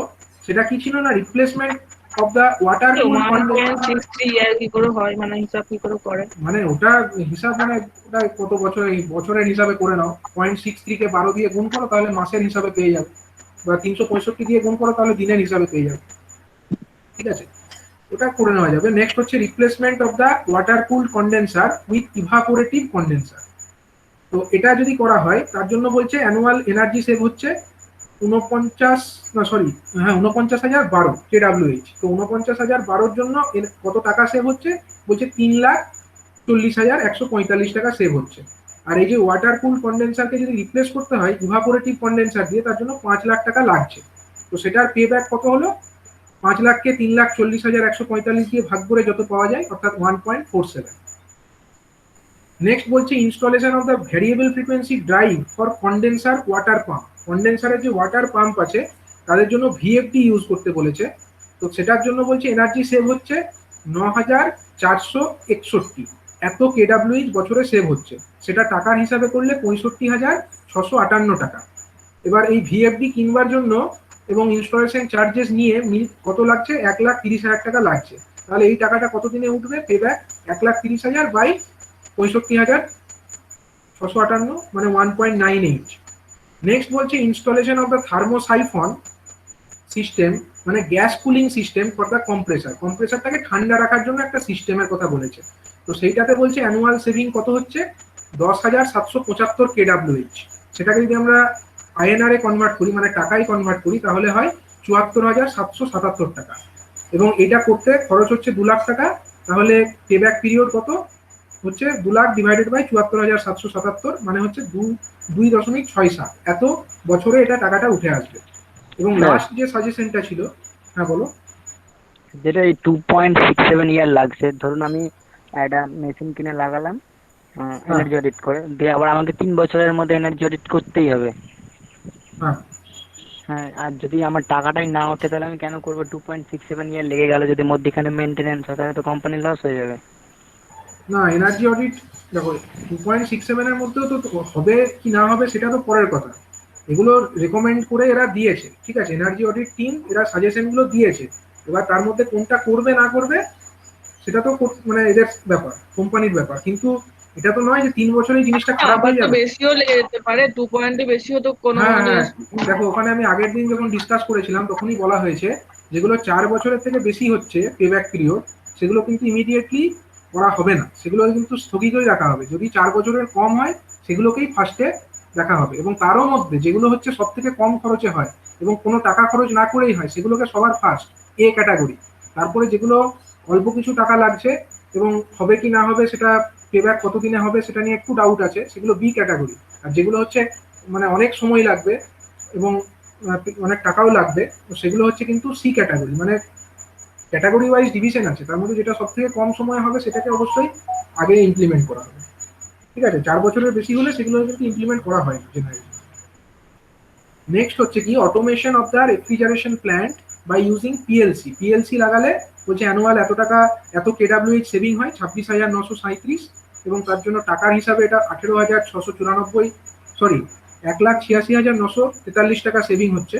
সেটা কি ছিল না, replacement of the water cool condenser. 1.63 year কি করে হয়, মানে হিসাব কি করে করে? মানে ওটা হিসাব মানে ওটা কত বছরের হিসাবে করে নাও। 0.63 কে 12 দিয়ে গুণ করো তাহলে মাসের হিসাবে পেয়ে যাবে, বা 365 দিয়ে গুণ করো তাহলে দিনের হিসাবে পেয়ে যাবে, ঠিক আছে। ওটা করে নেওয়া যাবে। নেক্সট হচ্ছে replacement of the water cool condenser with evaporative condenser. তো এটা যদি করা হয় তার জন্য বলছে অ্যানুয়াল এনার্জি সেভ হচ্ছে 49,012 কেডব্লিউএইচ। তো 49,012 জন্য কত টাকা সেভ হচ্ছে বলছে 3,40,145 টাকা সেভ হচ্ছে। আর এই যে ওয়াটার কুল কন্ডেন্সারকে যদি রিপ্লেস করতে হয় ইভাপোরেটিভ কন্ডেন্সার দিয়ে তার জন্য 5 লাখ টাকা লাগছে। তো সেটার পে ব্যাক কত হলো? 5 লাখকে 3,40,145 দিয়ে ভাগ করে যত পাওয়া যায় অর্থাৎ 1.47। নেক্সট বলছে installation of the variable frequency drive for condenser water pump. কন্ডেন্সারের যে ওয়াটার পাম্প আছে তাদের জন্য ভিএফডি ইউজ করতে বলেছে। তো সেটার জন্য বলছে এনার্জি সেভ হচ্ছে 9,461 এত কেডব্লিউএইচ বছরে সেভ হচ্ছে। সেটা টাকার হিসাবে করলে 65,658 টাকা। এবার এই ভিএফডি কিনবার জন্য এবং ইনস্টলেশন চার্জেস নিয়ে কত লাগছে? 1,30,000 টাকা লাগছে। তাহলে এই টাকাটা কতদিনে উঠবে? পে ব্যাক 1,30,000 বাই 65,658 মানে 1.98। নেক্সট বলছে installation of the thermosiphon system, মানে gas cooling system for the compressor. কম্প্রেসারটাকে ঠান্ডা রাখার জন্য একটা সিস্টেমের কথা বলেছে। তো সেইটাতে বলছে অ্যানুয়াল সেভিং কত হচ্ছে? 10,775 কেডব্লিউএইচ। সেটাকে যদি আমরা আইএনআর এ কনভার্ট করি মানে টাকায় কনভার্ট করি তাহলে হয় 74,777 টাকা। এবং এটা করতে খরচ হচ্ছে 2 লাখ টাকা। তাহলে পে ব্যাক পিরিয়ড কত হচ্ছে? 2 লাখ ডিভাইডেড বাই 74,777 মানে হচ্ছে 2.67। এত বছরে এটা টাকাটা উঠে আসবে। এবং লাস্ট যে সাজেশনটা ছিল, হ্যাঁ বলো। যেটা এই 2.67 ইয়ার লাগছে, ধরুন আমি একটা মেশিন কিনে লাগালাম এনার্জি অডিট করে, দিয়ে আবার আমাকে 3 বছরের মধ্যে এনার্জি অডিট করতেই হবে। হ্যাঁ, আর যদি আমার টাকাটাই না ওঠে তাহলে আমি কেন করবো? 2.67 ইয়ার লেগে গেল, যদি মধ্যখানে মেনটেনেন্স হয় তাহলে তো কোম্পানির লস হয়ে যাবে। না, এনার্জি অডিট দেখো 2.67 এর মধ্যেও তো হবে কি না হবে সেটা তো পরের কথা। এগুলো রেকমেন্ড করে এরা দিয়েছে, ঠিক আছে। এনার্জি অডিট টিম এরা সাজেশনগুলো দিয়েছে। এবার তার মধ্যে কোনটা করবে না করবে সেটা তো মানে এদের ব্যাপার, কোম্পানির ব্যাপার। কিন্তু এটা তো নয় যে 3 বছরেই জিনিসটা খারাপ আবার হয়ে তো যাবে। বেশিও লেগে যেতে পারে, 2 পয়েন্টে বেশিও তো কোনো হ্যাঁ মানে হ্যাঁ, দেখো ওখানে আমি আগের দিন যখন ডিসকাস করেছিলাম তখনই বলা হয়েছে যেগুলো 4 বছরের থেকে বেশি হচ্ছে পেব্যাক পিরিয়ড, সেগুলো কিন্তু ইমিডিয়েটলি করা হবে না, সেগুলো কিন্তু স্থগিতই রাখা হবে। যদি 4 বছরের কম হয় সেগুলোকেই ফার্স্টে দেখা হবে, এবং তারও মধ্যে যেগুলো হচ্ছে সব থেকে কম খরচে হয় এবং কোনো টাকা খরচ না করেই হয় সেগুলোকে সবার ফার্স্ট এ ক্যাটাগরি। তারপরে যেগুলো অল্প কিছু টাকা লাগছে এবং হবে কি না হবে সেটা পেব্যাক কতদিনে হবে সেটা নিয়ে একটু ডাউট আছে, সেগুলো বি ক্যাটাগরি। আর যেগুলো হচ্ছে মানে অনেক সময় লাগবে এবং অনেক টাকাও লাগবে, তো সেগুলো হচ্ছে কিন্তু সি ক্যাটাগরি। মানে ক্যাটাগরি ওয়াইজ ডিভিশন আছে, তার মধ্যে যেটা সব থেকে কম সময় হবে সেটাকে অবশ্যই আগে ইমপ্লিমেন্ট করা হবে। ঠিক আছে, 4 বছরের বেশি হলে সেগুলো কিন্তু ইমপ্লিমেন্ট করা হয় জেনারেলি। নেক্সট হচ্ছে কি automation of the refrigeration plant by using PLC. PLC লাগালে বলছে অ্যানুয়াল এত টাকা এত কেডাব্লিউএইচ সেভিং হয় 26,937, এবং তার জন্য টাকার হিসাবে এটা 18,694, সরি 1,86,943 টাকা সেভিং হচ্ছে,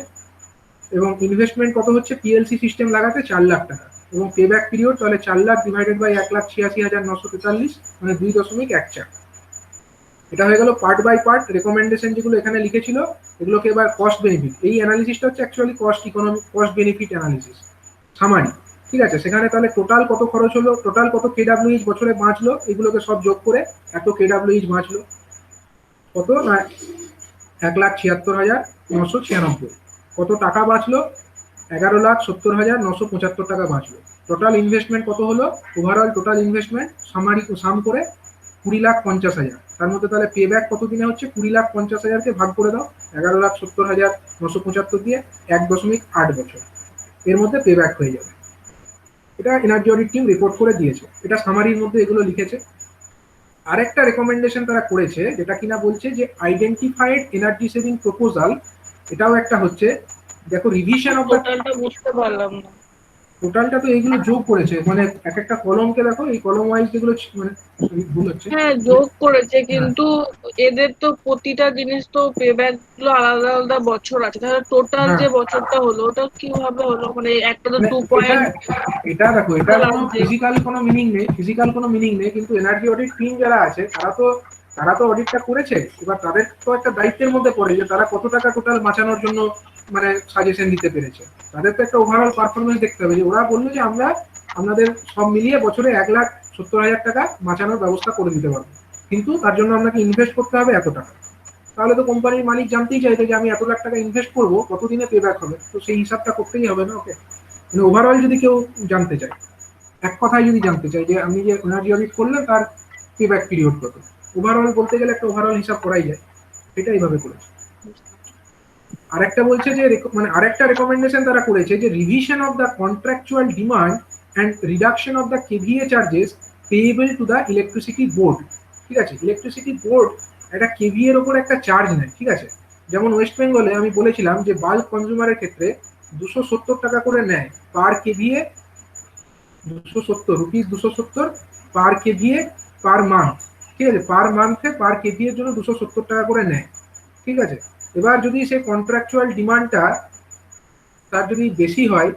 এবং ইনভেস্টমেন্ট কত হচ্ছে পিএলসি সিস্টেম লাগাতে 4 লাখ টাকা, এবং পেব্যাক পিরিয়ড তাহলে 4 লাখ ডিভাইডেড বাই 1,86,943 মানে 2.14। এটা হয়ে গেল পার্ট বাই পার্ট রেকমেন্ডেশন যেগুলো এখানে লিখেছিল এগুলোকে এবার কস্ট বেনিফিট। এই অ্যানালিসিসটা হচ্ছে actually cost economy cost benefit analysis summary. ঠিক আছে, সেখানে তাহলে টোটাল কত খরচ হলো, টোটাল কত কেডাব্লিউএইচ বছরে বাঁচলো, এগুলোকে সব যোগ করে এত কেডাব্লিউএইচ বাঁচলো কত না 1,76,996। কত টাকা বাঁচলো 11,70,975 টাকা বাঁচলো। টোটাল ইনভেস্টমেন্ট কত হলো, ওভারঅল টোটাল ইনভেস্টমেন্ট সামারি সাম করে 20,50,000। তার মধ্যে তাহলে পে ব্যাক কত দিনে হচ্ছে 20,50,000কে ভাগ করে দাও 11,70,975 দিয়ে 1.8 বছর, এর মধ্যে পে ব্যাক হয়ে যাবে। এটা এনার্জি অডিট টিম রিপোর্ট করে দিয়েছে, এটা সামারির মধ্যে এগুলো লিখেছে। আরেকটা রেকমেন্ডেশন তারা করেছে যেটা কিনা বলছে যে আইডেন্টিফাইড এনার্জি সেভিং প্রপোজাল, এটাও একটা হচ্ছে। দেখো রিভিশন অফ দ্য টোটালটা বুঝতে পারলাম না। টোটালটা তো এইগুলো যোগ করেছে, মানে এক একটা কলমকে দেখো এই কলম ওয়াইজ যেগুলো মানে ভুল হচ্ছে। হ্যাঁ যোগ করেছে, কিন্তু এদের তো প্রতিটা জিনিস তো পেব্যাক গুলো আলাদা আলাদা বছর আছে, তাহলে টোটাল যে বছরটা হলো ওটা কিভাবে হলো, মানে একটা তো 2 পয়েন্ট। এটা দেখো এটা কোনো ফিজিক্যাল কোনো মিনিং নেই, ফিজিক্যাল কোনো মিনিং নেই, কিন্তু এনার্জি অডিট টিম যারা আছে তারা তো অডিটটা করেছে, এবার তাদের তো একটা দায়িত্বের মধ্যে পড়ে যে তারা কত টাকা টোটাল বাঁচানোর জন্য মানে সাজেশন দিতে পেরেছে। তাদের তো একটা ওভারঅল পারফরমেন্স দেখতে হবে, যে ওরা বললো যে আমরা আপনাদের সব মিলিয়ে বছরে 1,70,000 টাকা বাঁচানোর ব্যবস্থা করে দিতে পারবো, কিন্তু তার জন্য আপনাকে ইনভেস্ট করতে হবে এত টাকা। তাহলে তো কোম্পানির মালিক জানতেই চাইবে যে আমি এত লাখ টাকা ইনভেস্ট করবো কতদিনে পে ব্যাক হবে, তো সেই হিসাবটা করতেই হবে না ওকে। মানে ওভারঅল যদি কেউ জানতে চায়, এক কথায় যদি জানতে চাই যে আমি যে এনার্জি অডিট করলে তার পে ব্যাক পিরিয়ড কত, ওভারঅল বলতে গেলে একটা ওভারঅল হিসাব করাই যায়, এটা এইভাবে করেছে। আরেকটা বলছে যে মানে আরেকটা রেকমেন্ডেশন তারা করেছে যে revision of the contractual demand and reduction of the KVA charges payable to the electricity board. ঠিক আছে, ইলেকট্রিসিটি বোর্ড একটা কেভিএ এর ওপর একটা চার্জ নেয়। ঠিক আছে, যেমন ওয়েস্ট বেঙ্গলে আমি বলেছিলাম যে বাল্ক কনজিউমারের ক্ষেত্রে 270 টাকা করে নেয় পার কেভিএ, 270 রুপিস 270 পার কেভিএ পার মান্থ। ঠিক আছে, পার মান্থে পার কেভিএ এর জন্য 270 টাকা করে নেয়। ঠিক আছে, এবার যদি সে কন্ট্রাকচুয়াল ডিমান্ডটা তার যদি বেশি হয়,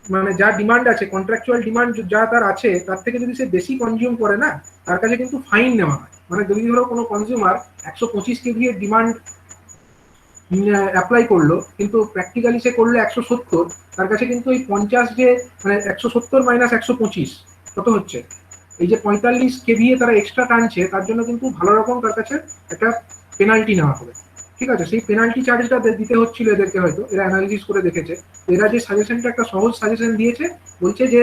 মানে যা ডিমান্ড আছে কন্ট্রাকচুয়াল ডিমান্ড যা তার আছে তার থেকে যদি সে বেশি কনজিউম করে না, তার কাছে কিন্তু ফাইন নেওয়া হয়। মানে যদি ধরো কোনো কনজিউমার 125 কেভি এর ডিমান্ড অ্যাপ্লাই করলো কিন্তু প্র্যাকটিক্যালি সে করলো 170, তার কাছে কিন্তু এই 50 যে মানে 170 মাইনাস 125 কত হচ্ছে, এই যে 45 কেভিএ তারা এক্সট্রা টানছে তার জন্য কিন্তু ভালো রকম তার কাছে একটা পেনাল্টি নেওয়া হবে। ঠিক আছে, সেই পেনাল্টি চার্জটা দিতে হচ্ছিল এদেরকে, হয়তো এরা অ্যানালিসিস করে দেখেছে। এরা যে সাজেশনটা একটা সহজ সাজেশন দিয়েছে, বলছে যে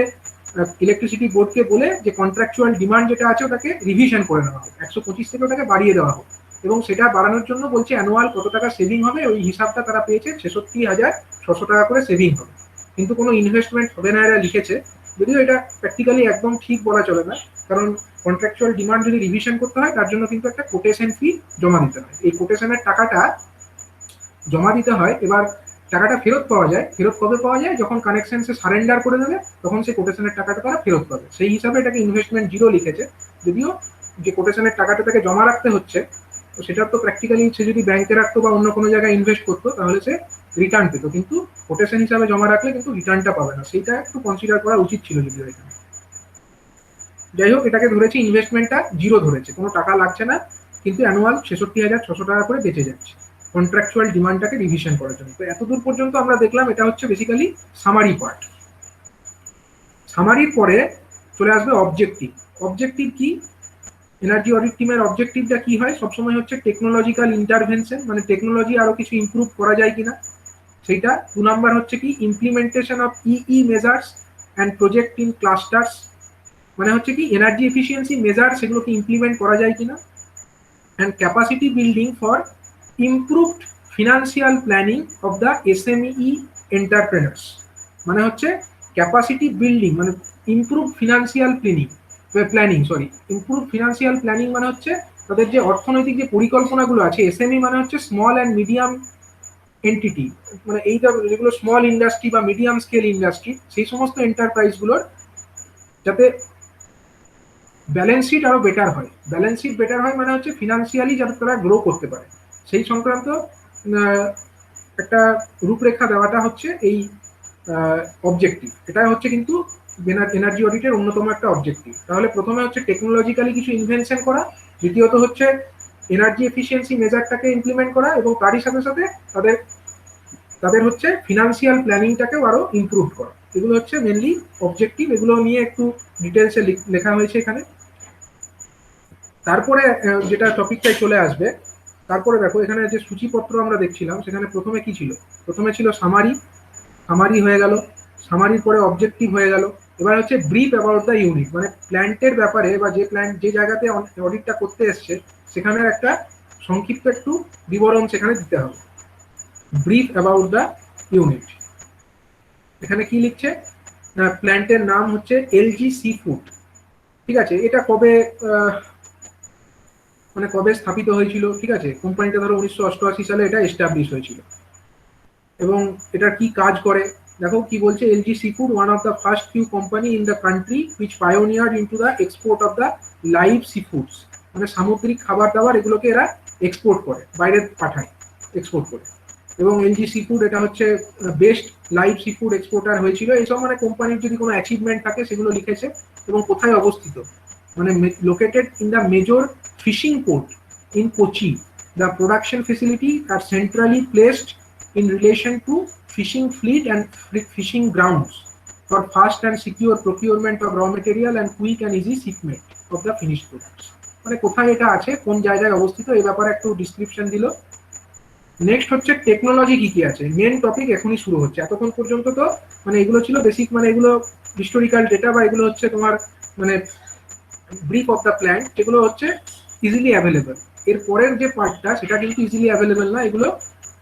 ইলেকট্রিসিটি বোর্ডকে বলে যে কন্ট্রাকচুয়াল ডিমান্ড যেটা আছে ওটাকে রিভিশন করে নেওয়া হবে, 125 থেকে ওটাকে বাড়িয়ে দেওয়া হবে, এবং সেটা বাড়ানোর জন্য বলছে অ্যানুয়াল কত টাকা সেভিং হবে, ওই হিসাবটা তারা পেয়েছে 66,600 টাকা করে সেভিং হবে, কিন্তু কোনো ইনভেস্টমেন্ট হবে না এরা লিখেছে। যদিও এটা প্র্যাকটিক্যালি একদম ঠিক বলা চলে না, কারণ কন্ট্রাকচুয়াল ডিমান্ড যদি রিভিশন করতে হয় তার জন্য কিন্তু একটা কোটেশন ফি জমা দিতে হয়, এই কোটেশনের টাকাটা জমা দিতে হয়। এবার টাকাটা ফেরত পাওয়া যায়, ফেরত কবে পাওয়া যায়, যখন কানেকশন সে সারেন্ডার করে দেবে তখন সেই কোটেশনের টাকাটা তারা ফেরত পাবে, সেই হিসাবে এটাকে ইনভেস্টমেন্ট জিরো লিখেছে। যদিও যে কোটেশনের টাকাটা তাকে জমা রাখতে হচ্ছে, তো সেটা তো প্র্যাকটিক্যালি সে যদি ব্যাংকে রাখতো বা অন্য কোনো জায়গায় ইনভেস্ট করতো তাহলে সে রিটার্ন পেতো, কিন্তু কোটেশন হিসাবে জমা রাখলে কিন্তু রিটার্নটা পাবে না, সেইটা একটু কনসিডার করা উচিত ছিল যদিও এখানে। যাই হোক, এটাকে ধরেছে ইনভেস্টমেন্টটা জিরো ধরেছে, কোনো টাকা লাগছে না, কিন্তু অ্যানুয়াল 66,600 টাকা করে বেঁচে যাচ্ছে কন্ট্রাকচুয়াল ডিমান্ডটাকে রিভিশন করার জন্য। তো এতদূর পর্যন্ত আমরা দেখলাম, এটা হচ্ছে বেসিক্যালি সামারি পার্ট। সামারির পরে চলে আসবে অবজেক্টিভ। অবজেক্টিভ কি? এনার্জি অডিট টিমের অবজেক্টিভটা কি হয়? সবসময় হচ্ছে টেকনোলজিক্যাল ইন্টারভেনশন, মানে টেকনোলজি আরো কিছু ইমপ্রুভ করা যায় কিনা সেইটা। 2 নাম্বার হচ্ছে কি implementation of EE measures and project in clusters, মানে হচ্ছে কি এনার্জি এফিসিয়েন্সি মেজার সেগুলোকে ইমপ্লিমেন্ট করা যায় কিনা। And capacity building for improved financial planning of the SME entrepreneurs, মানে হচ্ছে ক্যাপাসিটি বিল্ডিং মানে improve financial improve financial planning মানে হচ্ছে তাদের যে অর্থনৈতিক যে পরিকল্পনাগুলো আছে। এসএমই মানে হচ্ছে স্মল অ্যান্ড মিডিয়াম এন্টিটি, মানে এইটা যেগুলো স্মল ইন্ডাস্ট্রি বা মিডিয়াম স্কেল ইন্ডাস্ট্রি, সেই সমস্ত এন্টারপ্রাইজগুলোর যাতে ব্যালেন্স শিট আরো বেটার হয়। ব্যালেন্স শিট বেটার হয় মানে হচ্ছে ফিনান্সিয়ালি যাতে তারা গ্রো করতে পারে, সেই সংক্রান্ত একটা রূপরেখা দেওয়াটা হচ্ছে এই অবজেক্টিভ। এটা হচ্ছে কিন্তু এনার্জি অডিটের অন্যতম একটা অবজেক্টিভ। তাহলে প্রথমে হচ্ছে টেকনোলজিক্যালি কিছু ইনভেনশন করা, দ্বিতীয়ত হচ্ছে এনার্জি এফিসিয়েন্সি মেজারটাকে ইমপ্লিমেন্ট করা, এবং তারই সাথে সাথে তাদের হচ্ছে ফিনান্সিয়াল প্ল্যানিংটাকেও আরো ইমপ্রুভ করা। এগুলো হচ্ছে মেনলি অবজেক্টিভ, এগুলো নিয়ে একটু ডিটেলসে লেখা হয়েছে এখানে। তারপরে যেটা টপিকটাই চলে আসবে, তারপরে দেখো এখানে যে সূচিপত্র আমরা দেখছিলাম, সেখানে প্রথমে কি ছিল? প্রথমে ছিল সামারি হয়ে গেল, সামারির পরে অবজেক্টিভ হয়ে গেল। এবার হচ্ছে ব্রিফ অ্যাবাউট দ্য ইউনিট, মানে প্ল্যান্টের ব্যাপারে বা যে প্ল্যান্ট যে জায়গাতে অডিটটা করতে এসছে সেখানের একটা সংক্ষিপ্ত একটু বিবরণ সেখানে দিতে হবে। ব্রিফ অ্যাবাউট দ্য ইউনিট, এখানে কি লিখছে? প্ল্যান্টের নাম হচ্ছে এলজি সি ফুড, ঠিক আছে। এটা কবে স্থাপিত হয়েছিল? ঠিক আছে, কোম্পানিটা ধরো 1988 সালে এটা এস্টাবলিশ হয়েছিল। এবং এটা কি কাজ করে দেখো কি বলছে। LG C food, one of the first few company in the country which pioneered into the export of the live sea foods, মানে সামুদ্রিক খাবার দাবার এগুলোকে এরা এক্সপোর্ট করে, বাইরে পাঠায় এক্সপোর্ট করে। এবং এলজি সি ফুড এটা হচ্ছে best live sea food exporter হয়েছিল। এইসব মানে কোম্পানির যদি কোনো অ্যাচিভমেন্ট থাকে সেগুলো লিখেছে, এবং কোথায় অবস্থিত, মানে located in the major fishing port in Kochi. The production facility are centrally placed in relation to fishing fleet and fishing grounds for fast and secure procurement of raw material and quick and easy shipment of the finished products, মানে কোথায় এটা আছে, কোন জায়গায় অবস্থিত, এই ব্যাপারে একটু ডিসক্রিপশন দিল। নেক্সট হচ্ছে টেকনোলজি কি কি আছে, মেন টপিক এখনই শুরু হচ্ছে। এতক্ষণ পর্যন্ত তো মানে এগুলো ছিল বেসিক, মানে এগুলো হিস্টোরিক্যাল ডেটা বা এগুলো হচ্ছে তোমার মানে ব্রিফ অফ দ্য প্ল্যান্ট, যেগুলো হচ্ছে ইজিলি অ্যাভেলেবল। এর পরের যে পার্টটা সেটা কিন্তু ইজিলি অ্যাভেলেবল না, এগুলো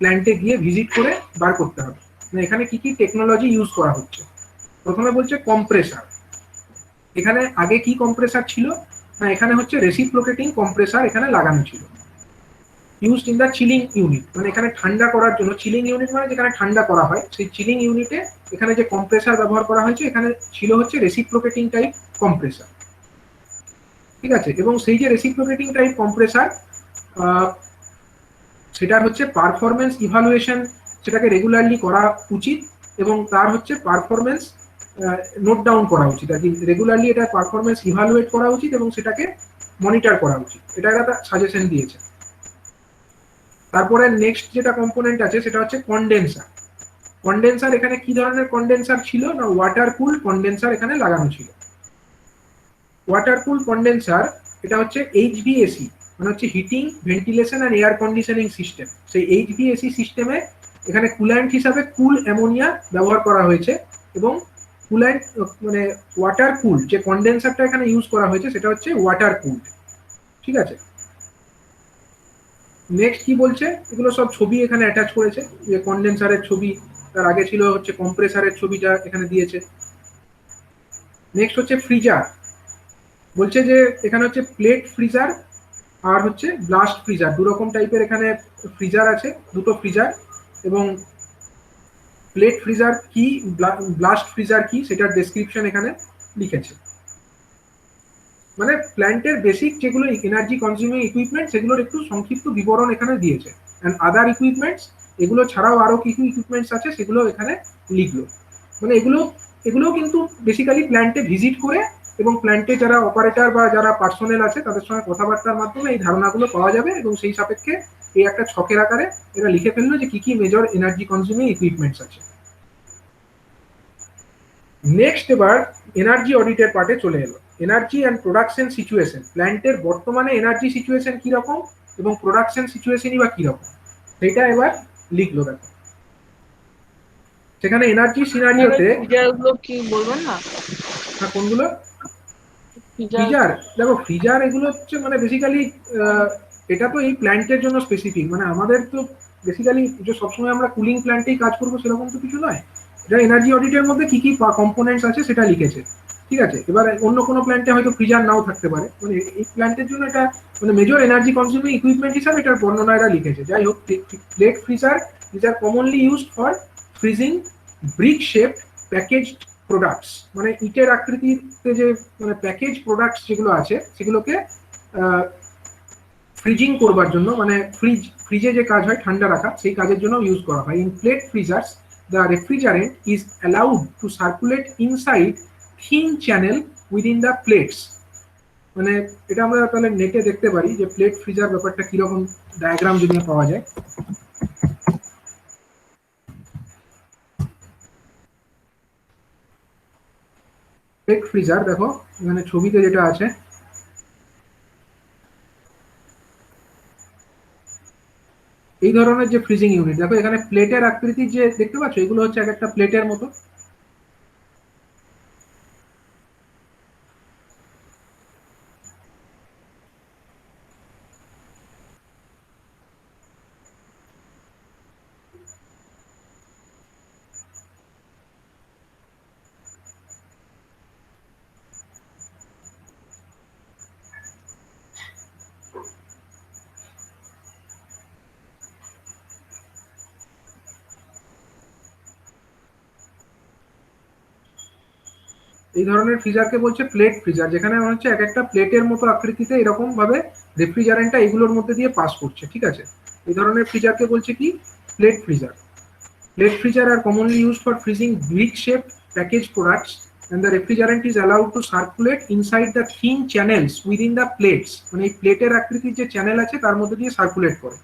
প্ল্যান্টে গিয়ে ভিজিট করে বার করতে হবে। মানে এখানে কি কি টেকনোলজি ইউজ করা হচ্ছে। প্রথমে বলছে কম্প্রেসার। এখানে আগে কি কম্প্রেসার ছিল না, এখানে হচ্ছে রেসিপ্রোকেটিং কম্প্রেসার এখানে লাগানো ছিল, used in the chilling unit, মানে এখানে ঠান্ডা করার জন্য। চিলিং ইউনিট মানে যেখানে ঠান্ডা করা হয়, সেই চিলিং ইউনিটে এখানে যে কম্প্রেসার ব্যবহার করা হয়েছে, এখানে ছিল হচ্ছে রেসিপ্রোকেটিং টাইপ কম্প্রেসার, ঠিক আছে। এবং সেই যে রেসিপ্রোকেটিং টাইপ কম্প্রেসার, সেটার হচ্ছে পারফরমেন্স ইভালুয়েশন সেটাকে রেগুলারলি করা উচিত, এবং তার হচ্ছে পারফরমেন্স নোট ডাউন করা উচিত, আর কি রেগুলারলি এটা পারফরমেন্স ইভালুয়েট করা উচিত এবং সেটাকে মনিটর করা উচিত। এটা একটা সাজেশন দিয়েছে। তারপরে নেক্সট যেটা কম্পোনেন্ট আছে সেটা হচ্ছে কন্ডেন্সার। কন্ডেন্সার এখানে কি ধরনের কন্ডেন্সার ছিল না, ওয়াটার কুল কন্ডেন্সার এখানে লাগানো ছিল। ওয়াটার কুল কন্ডেন্সার এটা হচ্ছে এইচভিএসি, মানে হচ্ছে heating, ventilation and air conditioning system. সেই এইচভিএসি সিস্টেমে এখানে কুল্যান্ট হিসাবে কুল অ্যামোনিয়া ব্যবহার করা হয়েছে, এবং কুল্যান্ট মানে ওয়াটার কুল যে কন্ডেন্সারটা এখানে ইউজ করা হয়েছে সেটা হচ্ছে ওয়াটার কুল, ঠিক আছে। নেক্সট কি বলছে, এগুলো সব ছবি এখানে অ্যাটাচ করেছে, যে কন্ডেন্সারের ছবি, তার আগে ছিল হচ্ছে কম্প্রেসারের ছবিটা এখানে দিয়েছে। নেক্সট হচ্ছে ফ্রিজার। বলছে যে এখানে হচ্ছে প্লেট ফ্রিজার আর হচ্ছে ব্লাস্ট ফ্রিজার, দু রকম টাইপের এখানে ফ্রিজার আছে, দুটো ফ্রিজার। এবং প্লেট ফ্রিজার কি, ব্লাস্ট ফ্রিজার কি, সেটার ডেসক্রিপশন এখানে লিখেছে। মানে প্ল্যান্টের বেসিক যেগুলো এনার্জি কনজিউমিং ইকুইপমেন্ট সেগুলোর একটু সংক্ষিপ্ত বিবরণ এখানে দিয়েছে। অ্যান্ড আদার ইকুইপমেন্টস, এগুলো ছাড়াও আরো কিছু ইকুইপমেন্টস আছে সেগুলো এখানে লিখলো। মানে এগুলো কিন্তু বেসিক্যালি প্ল্যান্টে ভিজিট করে এবং প্ল্যান্টে যারা অপারেটর বা যারা পার্সোনেল আছে তাদের সঙ্গে কথাবার্তার মাধ্যমে এই ধারণাগুলো পাওয়া যাবে এবং সেই সাপেক্ষে এই একটা ছকের আকারে এরা লিখে ফেললো যে কি কি মেজর এনার্জি কনজিউমিং ইকুইপমেন্টস আছে। নেক্সট এবার এনার্জি অডিটের পার্টে চলে এলো। এনার্জি অ্যান্ড প্রোডাকশন সিচুয়েশন, প্ল্যান্টের বর্তমানে এনার্জি সিচুয়েশন কিরকম এবং প্রোডাকশন সিচুয়েশনই বা কিরকম সেটা এবার লিখলো। দেখো সেখানে এনার্জি সিনারিওতে ফিচারগুলো কি বলবেন না? কোনগুলো ফিচার ফ্রিজার? দেখো ফ্রিজার এগুলো হচ্ছে মানে বেসিক্যালি এটা তো এই প্ল্যান্টের জন্য স্পেসিফিক, মানে আমাদের তো বেসিক্যালি যে সবসময় আমরা কুলিং প্ল্যান্টেই কাজ করবো সেরকম তো কিছু নয়। এটা এনার্জি অডিটের মধ্যে কি কি কম্পোনেন্টস আছে সেটা লিখেছে, ঠিক আছে। এবার অন্য কোনো প্ল্যান্টে হয়তো ফ্রিজার নাও থাকতে পারে, মানে এই প্ল্যান্টের জন্য এটা মানে মেজর এনার্জি কনজিউমিং ইকুইপমেন্ট হিসাবে এটার বর্ণনা এরা লিখেছে। যাই হোক, plate freezer is are commonly used for freezing brick shaped packaged products, মানে ইটের আকৃতিতে যে মানে প্যাকেজ প্রোডাক্টস যেগুলো আছে সেগুলোকে ফ্রিজিং করবার জন্য, মানে ফ্রিজে যে কাজ হয় ঠান্ডা রাখা, সেই কাজের জন্য ইউজ করা হয়। In plate freezers the refrigerant is allowed to circulate inside thin channel within the plates। মানে এটা আমরা তাহলে নেটে দেখতে পারি যে প্লেট ফ্রিজার ব্যাপারটা কিরকম, ডায়াগ্রাম যদি পাওয়া যায়। প্লেট ফ্রিজার দেখো এখানে ছবিতে যেটা আছে, এই ধরনের যে ফ্রিজিং ইউনিট, দেখো এখানে প্লেটের আকৃতি যে দেখতে পাচ্ছ এগুলো হচ্ছে এক একটা প্লেটের মতো। এই ধরনের ফ্রিজারকে বলছে প্লেট ফ্রিজার, যেখানে হচ্ছে এক একটা প্লেটের মতো আকৃতিতে এরকম ভাবে রেফ্রিজারেন্টটা এগুলোর মধ্যে দিয়ে পাস করছে, ঠিক আছে। এই ধরনের ফ্রিজারকে বলছে কি plate freezer. Plate freezer are commonly used for freezing brick shaped package products and the refrigerant is allowed to circulate inside the thin channels within the plates, মানে এই প্লেটের আকৃতির যে চ্যানেল আছে তার মধ্যে দিয়ে সার্কুলেট করে।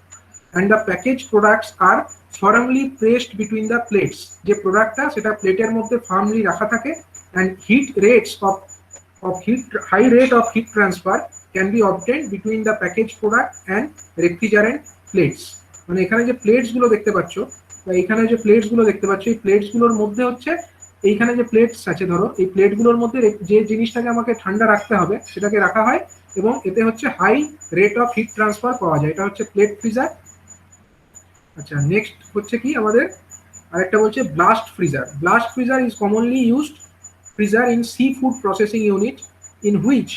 and the packaged products are firmly placed between the plates, যে প্রোডাক্টটা সেটা প্লেটের মধ্যে ফার্মলি রাখা থাকে। and heat rates of high rate of heat transfer can be obtained between the packaged product and refrigerant plates। মানে এখানে যে প্লেটস গুলো দেখতে পাচ্ছ বা এখানে যে প্লেটস গুলো দেখতে পাচ্ছ, এই প্লেটস গুলোর মধ্যে হচ্ছে এইখানে যে প্লেটস আছে, ধরো এই প্লেট গুলোর মধ্যে যে জিনিসটাকে আমাকে ঠান্ডা রাখতে হবে সেটাকে রাখা হয় এবং এতে হচ্ছে high rate of heat transfer পাওয়া যায়। এটা হচ্ছে প্লেট ফ্রিজার। আচ্ছা, নেক্সট হচ্ছে কি আমাদের আরেকটা বলছে blast freezer. Blast freezer is commonly used freezer in seafood processing unit in which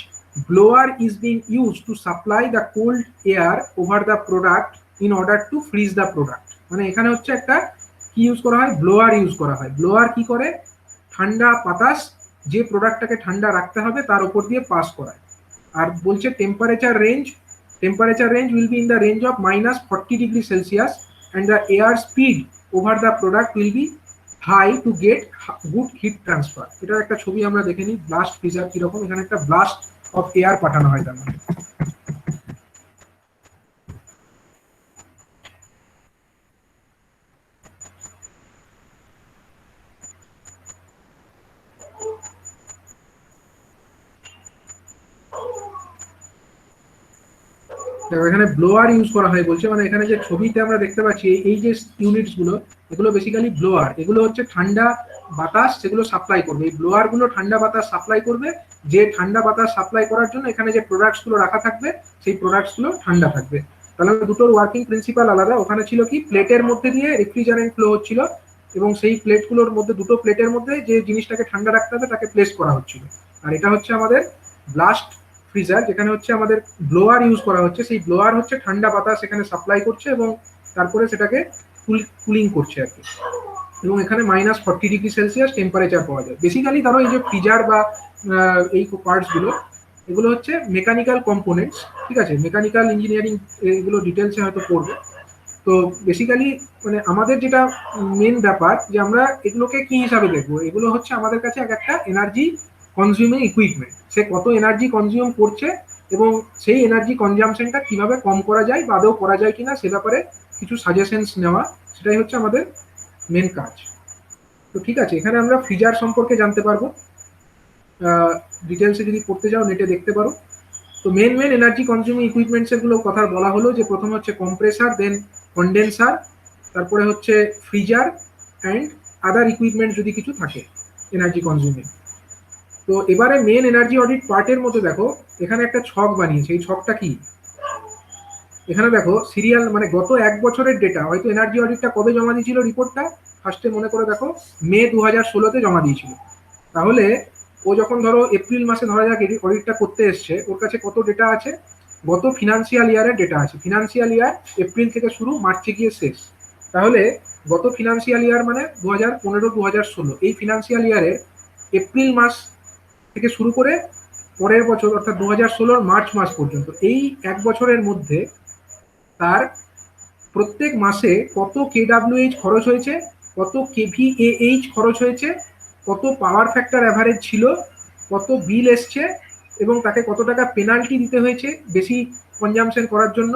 blower is being used to supply the cold air over the product in order to freeze the product। মানে এখানে হচ্ছে একটা কি use করা হয়, blower use করা হয়। Blower কি করে, ঠান্ডা বাতাস যে প্রোডাক্টটাকে ঠান্ডা রাখতে হবে তার উপর দিয়ে পাস করায়। আর বলছে temperature range will be in the range of -40 degrees Celsius and the air speed over the product will be high to get good heat transfer। এটার একটা ছবি আমরা দেখে নিই ব্লাস্ট ফ্রিজার কিরকম। এখানে একটা ব্লাস্ট অফ এয়ার পাঠানো হয় তার মধ্যে। এখানে ব্লোয়ার ইউজ করা হয় বলছে, মানে এখানে যে ছবিতে আমরা দেখতে পাচ্ছি এই যে ইউনিটস গুলো এগুলো বেসিক্যালি ব্লোয়ার। এগুলো হচ্ছে ঠান্ডা বাতাস সেগুলো সাপ্লাই করবে। এই ব্লোয়ার গুলো ঠান্ডা বাতাস সাপ্লাই করবে, যে ঠান্ডা বাতাস সাপ্লাই করার জন্য এখানে যে প্রোডাক্টস গুলো রাখা থাকবে সেই প্রোডাক্টস গুলো ঠান্ডা থাকবে। তাহলে দুটোর ওয়ার্কিং প্রিন্সিপাল আলাদা। ওখানে ছিল কি প্লেটের মধ্যে দিয়ে রেফ্রিজারেন্ট ফ্লো হচ্ছিল এবং সেই প্লেটগুলোর মধ্যে দুটো প্লেটের মধ্যে যে জিনিসটাকে ঠান্ডা রাখতে হবে তাকে প্লেস করা হচ্ছিল। আর এটা হচ্ছে আমাদের ব্লাস্ট ফ্রিজার, যেখানে হচ্ছে আমাদের ব্লোয়ার ইউজ করা হচ্ছে। সেই ব্লোয়ার হচ্ছে ঠান্ডা বাতাস এখানে সাপ্লাই করছে এবং তারপরে সেটাকে কুলিং করছে আর কি। এবং এখানে -40 ডিগ্রি সেলসিয়াস টেম্পারেচার পাওয়া যায়। বেসিক্যালি ধরো এই যে ফ্রিজার বা এই পার্টস গুলো এগুলো হচ্ছে মেকানিক্যাল কম্পোনেন্টস, ঠিক আছে। মেকানিক্যাল ইঞ্জিনিয়ারিং এগুলো ডিটেলসে হয়তো পড়বে। তো বেসিক্যালি মানে আমাদের যেটা মেন ব্যাপার যে আমরা এগুলোকে কি হিসাবে দেখবো, এগুলো হচ্ছে আমাদের কাছে এক একটা এনার্জি কনজিউমিং ইকুইপমেন্ট, সে কত এনার্জি কনজিউম করছে এবং সেই এনার্জি কনজামশনটা কিভাবে কম করা যায় বা আদৌ করা যায় কিনা সে ব্যাপারে কিছু সাজেশনস নেওয়া, সেটাই হচ্ছে আমাদের মেন কাজ। তো ঠিক আছে, এখানে আমরা ফ্রিজার সম্পর্কে জানতে পারবো, ডিটেলসে যদি পড়তে যাও নেটে দেখতে পারো। তো মেন এনার্জি কনজিউমিং ইকুইপমেন্টস এগুলো কথা বলা হলো, যে প্রথম হচ্ছে কম্প্রেসার, দেন কন্ডেন্সার, তারপরে হচ্ছে ফ্রিজার অ্যান্ড আদার ইকুইপমেন্ট যদি কিছু থাকে এনার্জি কনজিউমিং। তো এবারে মেন এনার্জি অডিট পার্টের মধ্যে দেখো এখানে একটা ছক বানিয়েছে। এই ছকটা কি, এখানে দেখো সিরিয়াল মানে গত এক বছরের ডেটা, হয়তো এনার্জি অডিটটা কবে জমা দিয়েছিল রিপোর্টটা, ফার্স্টে মনে করে দেখো মে 2016-তে জমা দিয়েছিল। তাহলে ও যখন ধরো এপ্রিল মাসে ধরা যাক অডিটটা করতে এসছে, ওর কাছে কত ডেটা আছে, গত ফিনান্সিয়াল ইয়ারের ডেটা আছে। ফিনান্সিয়াল ইয়ার এপ্রিল থেকে শুরু, মার্চে গিয়ে শেষ। তাহলে গত ফিনান্সিয়াল ইয়ার মানে 2015-2016, এই ফিনান্সিয়াল ইয়ারের এপ্রিল মাস থেকে শুরু করে পরের বছর অর্থাৎ 2016 মার্চ মাস পর্যন্ত, এই এক বছরের মধ্যে তার প্রত্যেক মাসে কত কেডব্লিউএইচ খরচ হয়েছে, কত কেভিএএইচ খরচ হয়েছে, কত পাওয়ার ফ্যাক্টর অ্যাভারেজ ছিল, কত বিল এসছে এবং তাকে কত টাকা পেনাল্টি দিতে হয়েছে বেশি কনজামশন করার জন্য,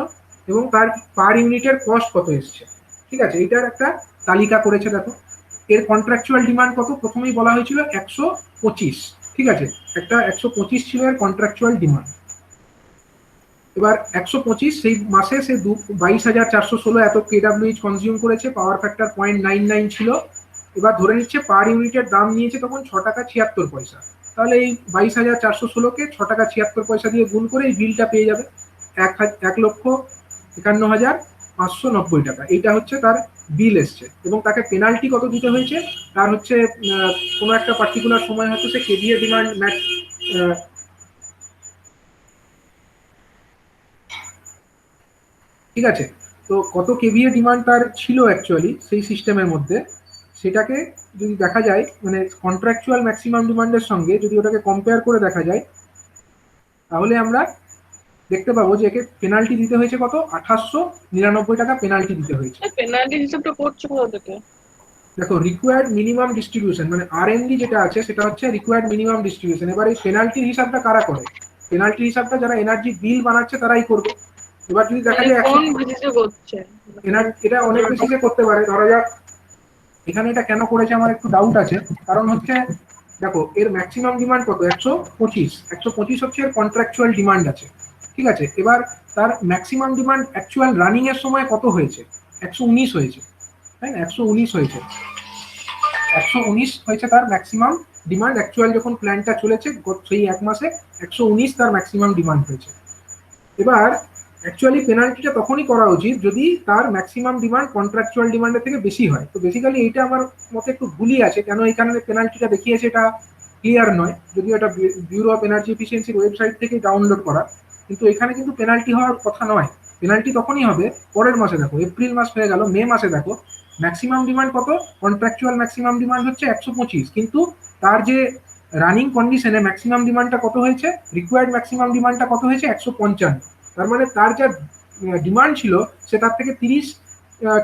এবং তার পার ইউনিটের কস্ট কত এসছে। ঠিক আছে, এইটার একটা তালিকা করেছে দেখো। এর কন্ট্রাকচুয়াল ডিমান্ড কত, প্রথমেই বলা হয়েছিল 125। ঠিক আছে, একটা 125 ছিল এর কন্ট্রাকচুয়াল ডিমান্ড। এবার 125 সেই মাসে সে 22,416 এত কেডব্লিউএইচ কনজিউম করেছে, পাওয়ার ফ্যাক্টর 0.99 ছিল। এবার ধরে নিচ্ছে পার ইউনিটের দাম নিয়েছে তখন 6 টাকা 76 পয়সা। তাহলে এই 22,416-কে 6 টাকা 76 পয়সা দিয়ে গুণ করে এই বিলটা পেয়ে যাবে 1,51,590 টাকা। এইটা হচ্ছে তার বিল এসছে। এবং তাকে পেনাল্টি কত দিতে হয়েছে, তার হচ্ছে কোনো একটা পার্টিকুলার সময় হচ্ছে সে কেভিএ ডিমান্ড ম্যাচ, ঠিক আছে। তো কত কেভিএ ডিমান্ড তার ছিল অ্যাকচুয়ালি সেই সিস্টেমের মধ্যে, সেটাকে যদি দেখা যায় মানে কন্ট্রাকচুয়াল ম্যাক্সিমাম ডিমান্ডের সঙ্গে যদি ওটাকে কম্পেয়ার করে দেখা যায়, তাহলে আমরা দেখতে পাবো যে একে পেনাল্টি দিতে হয়েছে কত, 2899 টাকা পেনাল্টি দিতে হয়েছে। পেনাল্টি হিসাবটা করছে কোথা থেকে? দেখো রিকোয়ার্ড মিনিমাম ডিস্ট্রিবিউশন মানে আরএমডি যেটা আছে সেটা হচ্ছে রিকোয়ার্ড মিনিমাম ডিস্ট্রিবিউশন। এবার এই পেনাল্টির হিসাবটা কারা করে, পেনাল্টির হিসাবটা যারা এনার্জি বিল বানাচ্ছে তারাই করবে। এবার যদি দেখা যায় কোন বেসিসে করছে, এটা অনেক বেসিসে করতে পারে। ধরা যাক এখানে এটা কেন করেছে আমার একটু ডাউট আছে, কারণ হচ্ছে দেখো এর ম্যাক্সিমাম ডিমান্ড কত, 125 হচ্ছে এর কন্ট্রাকচুয়াল ডিমান্ড আছে। ঠিক আছে, এবার তার ম্যাক্সিমাম ডিমান্ড অ্যাকচুয়াল রানিং এর সময় কত হয়েছে, 119 হয়েছে, তাই না? 119 হয়েছে, 119 হয়েছে তার ম্যাক্সিমাম ডিমান্ড অ্যাকচুয়াল যখন প্ল্যানটা চলেছে সেই এক মাসে 119 তার ম্যাক্সিমাম ডিমান্ড হয়েছে। এবার অ্যাকচুয়ালি পেনাল্টিটা তখনই করা উচিত যদি তার ম্যাক্সিমাম ডিমান্ড কন্ট্রাকচুয়াল ডিমান্ডের থেকে বেশি হয়। তো বেসিক্যালি এইটা আমার মতে একটু ভুলই আছে, কেন এখানে পেনাল্টিটা দেখিয়েছে এটা ক্লিয়ার নয়, যদিও এটা ব্যুরো অফ এনার্জি এফিসিয়েন্সির ওয়েবসাইট থেকে ডাউনলোড করা, কিন্তু এখানে কিন্তু পেনাল্টি হওয়ার কথা নয়। পেনাল্টি তখনই হবে পরের মাসে। দেখো এপ্রিল মাস হয়ে গেল, মে মাসে দেখো ম্যাক্সিমাম ডিমান্ড কত, কন্ট্রাকচুয়াল ম্যাক্সিমাম ডিমান্ড হচ্ছে 125, কিন্তু তার যে রানিং কন্ডিশনে ম্যাক্সিমাম ডিমান্ডটা কত হয়েছে, রিকোয়ার্ড ম্যাক্সিমাম ডিমান্ডটা কত হয়েছে, 155। তার মানে তার যা ডিমান্ড ছিল সে তার থেকে 30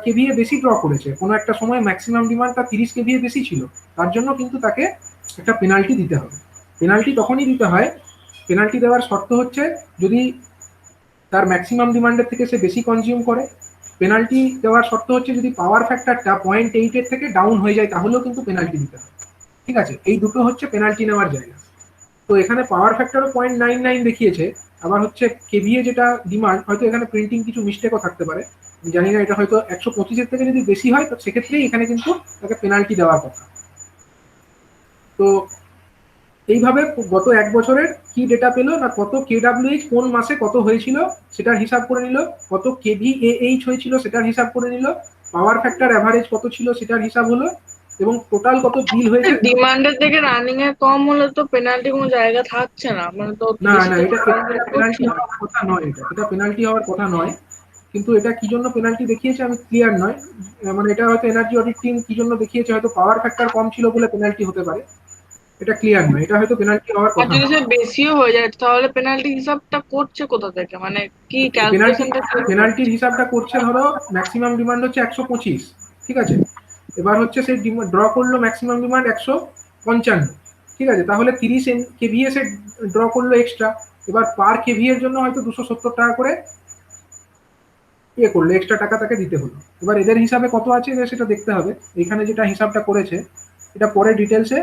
কেভিএ বেশি ড্র করেছে। কোনো একটা সময় ম্যাক্সিমাম ডিমান্ড তার 30 কেভিএ বেশি ছিল, তার জন্য কিন্তু তাকে একটা পেনাল্টি দিতে হবে। পেনাল্টি তখনই দিতে হয়, পেনাল্টি দেওয়ার শর্ত হচ্ছে যদি তার ম্যাক্সিমাম ডিমান্ডের থেকে সে বেশি কনজিউম করে। পেনাল্টি দেওয়ার শর্ত হচ্ছে যদি পাওয়ার ফ্যাক্টরটা 0.8 থেকে ডাউন হয়ে যায়, তাহলেও কিন্তু পেনাল্টি দিতে হবে। ঠিক আছে, এই দুটো হচ্ছে পেনাল্টি নেওয়ার জায়গা। তো এখানে পাওয়ার ফ্যাক্টরও 0.99 দেখিয়েছে। আবার হচ্ছে কেভিএ যেটা ডিমান্ড, হয়তো এখানে প্রিন্টিং কিছু মিস্টেকও থাকতে পারে, জানি না, এটা হয়তো 125-এর থেকে যদি বেশি হয় তো সেক্ষেত্রেই এখানে কিন্তু তাকে পেনাল্টি দেওয়ার কথা। তো এইভাবে গত এক বছরের কি ডেটা পেলো না, কত কেডব্লিউএইচ কোন মাসে কত হয়েছিল সেটার হিসাব করে নিল, কত কেভিএএইচ হয়েছিল সেটার হিসাব করে নিল, পাওয়ার ফ্যাক্টর অ্যাভারেজ কত ছিল সেটার হিসাব হলো, এবং টোটাল কত বিল হয়েছে। ডিমান্ডের থেকে রানিং এ কম হলে তো পেনাল্টি কোনো জায়গা থাকছে না, মানে তো না এটা পেনাল্টি হওয়ার কথা নয়, এটা পেনাল্টি হওয়ার কথা নয়। কিন্তু এটা কি জন্য পেনাল্টি দেখিয়েছে আমি ক্লিয়ার নয়, মানে এটা হয়তো এনার্জি অডিট টিম কি জন্য দেখিয়েছে, হয়তো পাওয়ার ফ্যাক্টর কম ছিল বলে পেনাল্টি হতে পারে, এটা ক্লিয়ার নয়। এটা হয়তো পেনাল্টি হওয়ার কথা। যদি সে বেশিও হয়ে যায় তাহলে পেনাল্টি হিসাবটা করছে কোথা থেকে, মানে কি ক্যালকুলেশনটা? পেনাল্টির হিসাবটা করছে, ধরো ম্যাক্সিমাম ডিমান্ড হচ্ছে 125, ঠিক আছে, এবার হচ্ছে সেই ড্র করলো ম্যাক্সিমাম ডিমান্ড 155, ঠিক আছে, তাহলে 30 কেভিএ সে ড্র করলো এক্সট্রা, এবার পার কেভি এর জন্য হয়তো 270 টাকা করে করলো, এক্সট্রা টাকা তাকে দিতে হলো। এবার এদের হিসাবে কত আছে সেটা দেখতে হবে। এখানে যেটা হিসাবটা করেছে এটা পরে ডিটেলসে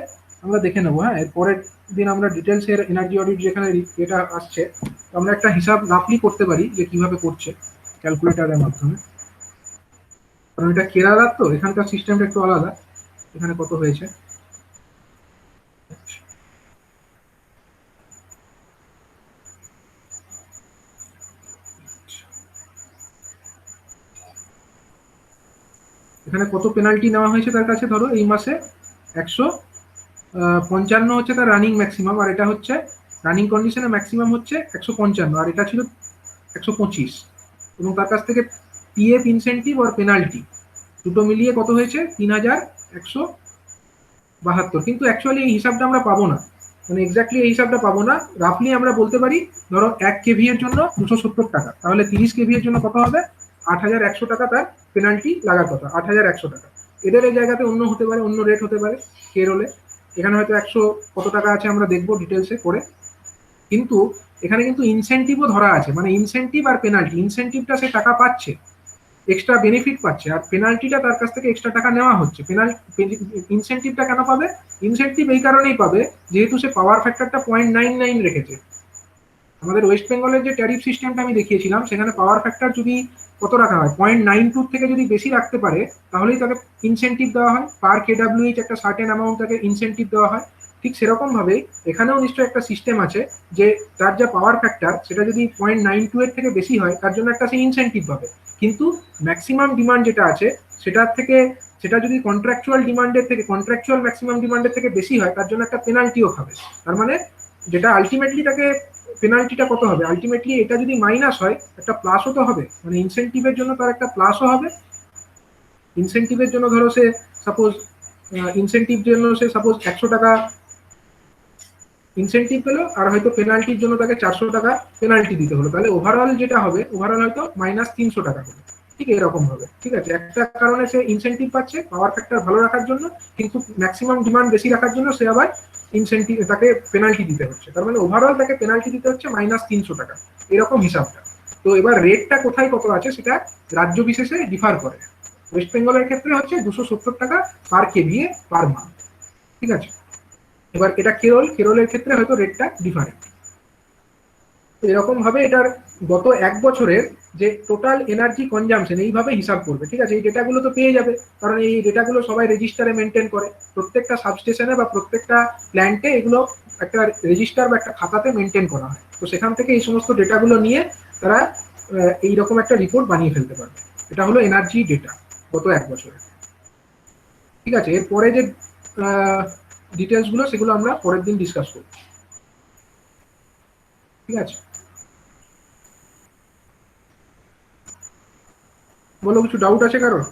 আমরা দেখে নেবো। হ্যাঁ, এর পরের দিন আমরা ডিটেলসের এনার্জি অডিট যেখানে এটা আসছে আমরা একটা হিসাব রাফলি করতে পারি যে কিভাবে করছে ক্যালকুলেটরের মাধ্যমে, কারণ এটা কেরালার তো এখানকার সিস্টেমটা একটু আলাদা। এখানে কত হয়েছে এখানে কত পেনাল্টি নেওয়া হয়েছে তার কাছে, ধরো এই মাসে 155 হচ্ছে তার রানিং ম্যাক্সিমাম, আর এটা হচ্ছে রানিং কন্ডিশনে ম্যাক্সিমাম হচ্ছে 155, আর এটা ছিল 125, এবং তার কাছ থেকে পিএফ ইনসেন্টিভ আর পেনাল্টি দুটো মিলিয়ে কত হয়েছে 3172। কিন্তু অ্যাকচুয়ালি এই হিসাবটা আমরা পাবো না, মানে এক্স্যাক্টলি এই হিসাবটা পাবো না। রাফলি আমরা বলতে পারি ধরো 1 কেভি এর জন্য 270 টাকা, তাহলে 30 কেভি এর জন্য কত হবে 8100 টাকা তার পেনাল্টি লাগার কথা, 8100 টাকা। এদের এই জায়গাতে অন্য হতে পারে, অন্য রেট হতে পারে কেরলে, এখানে হয়তো 100 কত টাকা আছে আমরা দেখবো ডিটেলসে করে। কিন্তু এখানে কিন্তু ইনসেন্টিভও ধরা আছে, মানে ইনসেন্টিভ আর পেনাল্টি, ইনসেন্টিভটা সে টাকা পাচ্ছে, এক্সট্রা বেনিফিট পাচ্ছে, আর পেনাল্টিটা তার কাছ থেকে এক্সট্রা টাকা নেওয়া হচ্ছে। ইনসেন্টিভটা কেন পাবে? ইনসেন্টিভ এই কারণেই পাবে যেহেতু সে পাওয়ার ফ্যাক্টরটা 0.99 রেখেছে। আমাদের ওয়েস্ট বেঙ্গলের যে ট্যারিফ সিস্টেমটা আমি দেখিয়েছিলাম সেখানে পাওয়ার ফ্যাক্টর যদি কত রাখা হয় 0.92 থেকে যদি বেশি রাখতে পারে তাহলেই তাকে ইনসেন্টিভ দেওয়া হয়, পার কেডাব্লিউএইচ একটা সার্টেন অ্যামাউন্ট তাকে ইনসেন্টিভ দেওয়া হয়। ঠিক সেরকম ভাবে এখানেও নিশ্চয়ই একটা সিস্টেম আছে যে তার যা পাওয়ার ফ্যাক্টর সেটা যদি 0.92 এর থেকে বেশি হয় তার জন্য একটা সে ইনসেন্টিভ পাবে। কিন্তু ম্যাক্সিমাম ডিমান্ড যেটা আছে সেটার থেকে, সেটা যদি কন্ট্রাকচুয়াল ডিমান্ডের থেকে, কন্ট্রাকচুয়াল ম্যাক্সিমাম ডিমান্ডের থেকে বেশি হয় তার জন্য একটা পেনাল্টিও খাবে। তার মানে যেটা আলটিমেটলি তাকে পেনাল্টিটা কত হবে, আলটিমেটলি এটা যদি মাইনাস হয় একটা প্লাসও তো হবে, মানে ইনসেন্টিভের জন্য তার একটা প্লাসও হবে। ইনসেন্টিভের জন্য ধরো সে সাপোজ ইনসেন্টিভ জন্য সে সাপোজ 100 টাকা ইনসেন্টিভ পেলো, আর হয়তো পেনাল্টির জন্য তাকে 400 টাকা পেনাল্টি দিতে হলো, তাহলে ওভারঅল যেটা হবে ওভারঅল হয়তো -300 টাকা হবে। ঠিক এরকম হবে। ঠিক আছে, একটা কারণে সে ইনসেন্টিভ পাচ্ছে পাওয়ার ফ্যাক্টর ভালো রাখার জন্য, কিন্তু ম্যাক্সিমাম ডিমান্ড বেশি রাখার জন্য সে আবার ইনসেন্টিভ তাকে পেনাল্টি দিতে হচ্ছে, তার মানে ওভারঅল তাকে পেনাল্টি দিতে হচ্ছে -300 টাকা, এরকম হিসাবটা। তো এবার রেটটা কোথায় কত আছে সেটা রাজ্য বিশেষে ডিফার করে। ওয়েস্ট বেঙ্গলের ক্ষেত্রে হচ্ছে 270 টাকা পার কেভিএ পার মান্থ। ঠিক আছে, এবার এটা কেরলের ক্ষেত্রে হয়তো রেটটা ডিফারেন্ট। এরকম ভাবে এটার গত 1 বছরের যে টোটাল এনার্জি কনজাম্পশন এইভাবে হিসাব করবে। ঠিক আছে, এই ডেটাগুলো তো পেয়ে যাবে, কারণ এই ডেটাগুলো সবাই রেজিস্টারে মেনটেন করে, প্রত্যেকটা সাবস্টেশনে বা প্রত্যেকটা প্ল্যান্টে এগুলো একটা রেজিস্টার বা একটা খাতাতে মেনটেন করা হয়। তো সেখান থেকে এই সমস্ত ডেটাগুলো নিয়ে তারা এইরকম একটা রিপোর্ট বানিয়ে ফেলতে পারবে। এটা হলো এনার্জি ডেটা গত 1 বছরে। ঠিক আছে, এরপরে যে ডিটেলস গুলো সেগুলো আমরা পরের দিন ডিসকাস করব। ঠিক আছে, বলো কিছু ডাউট আছে কারোর?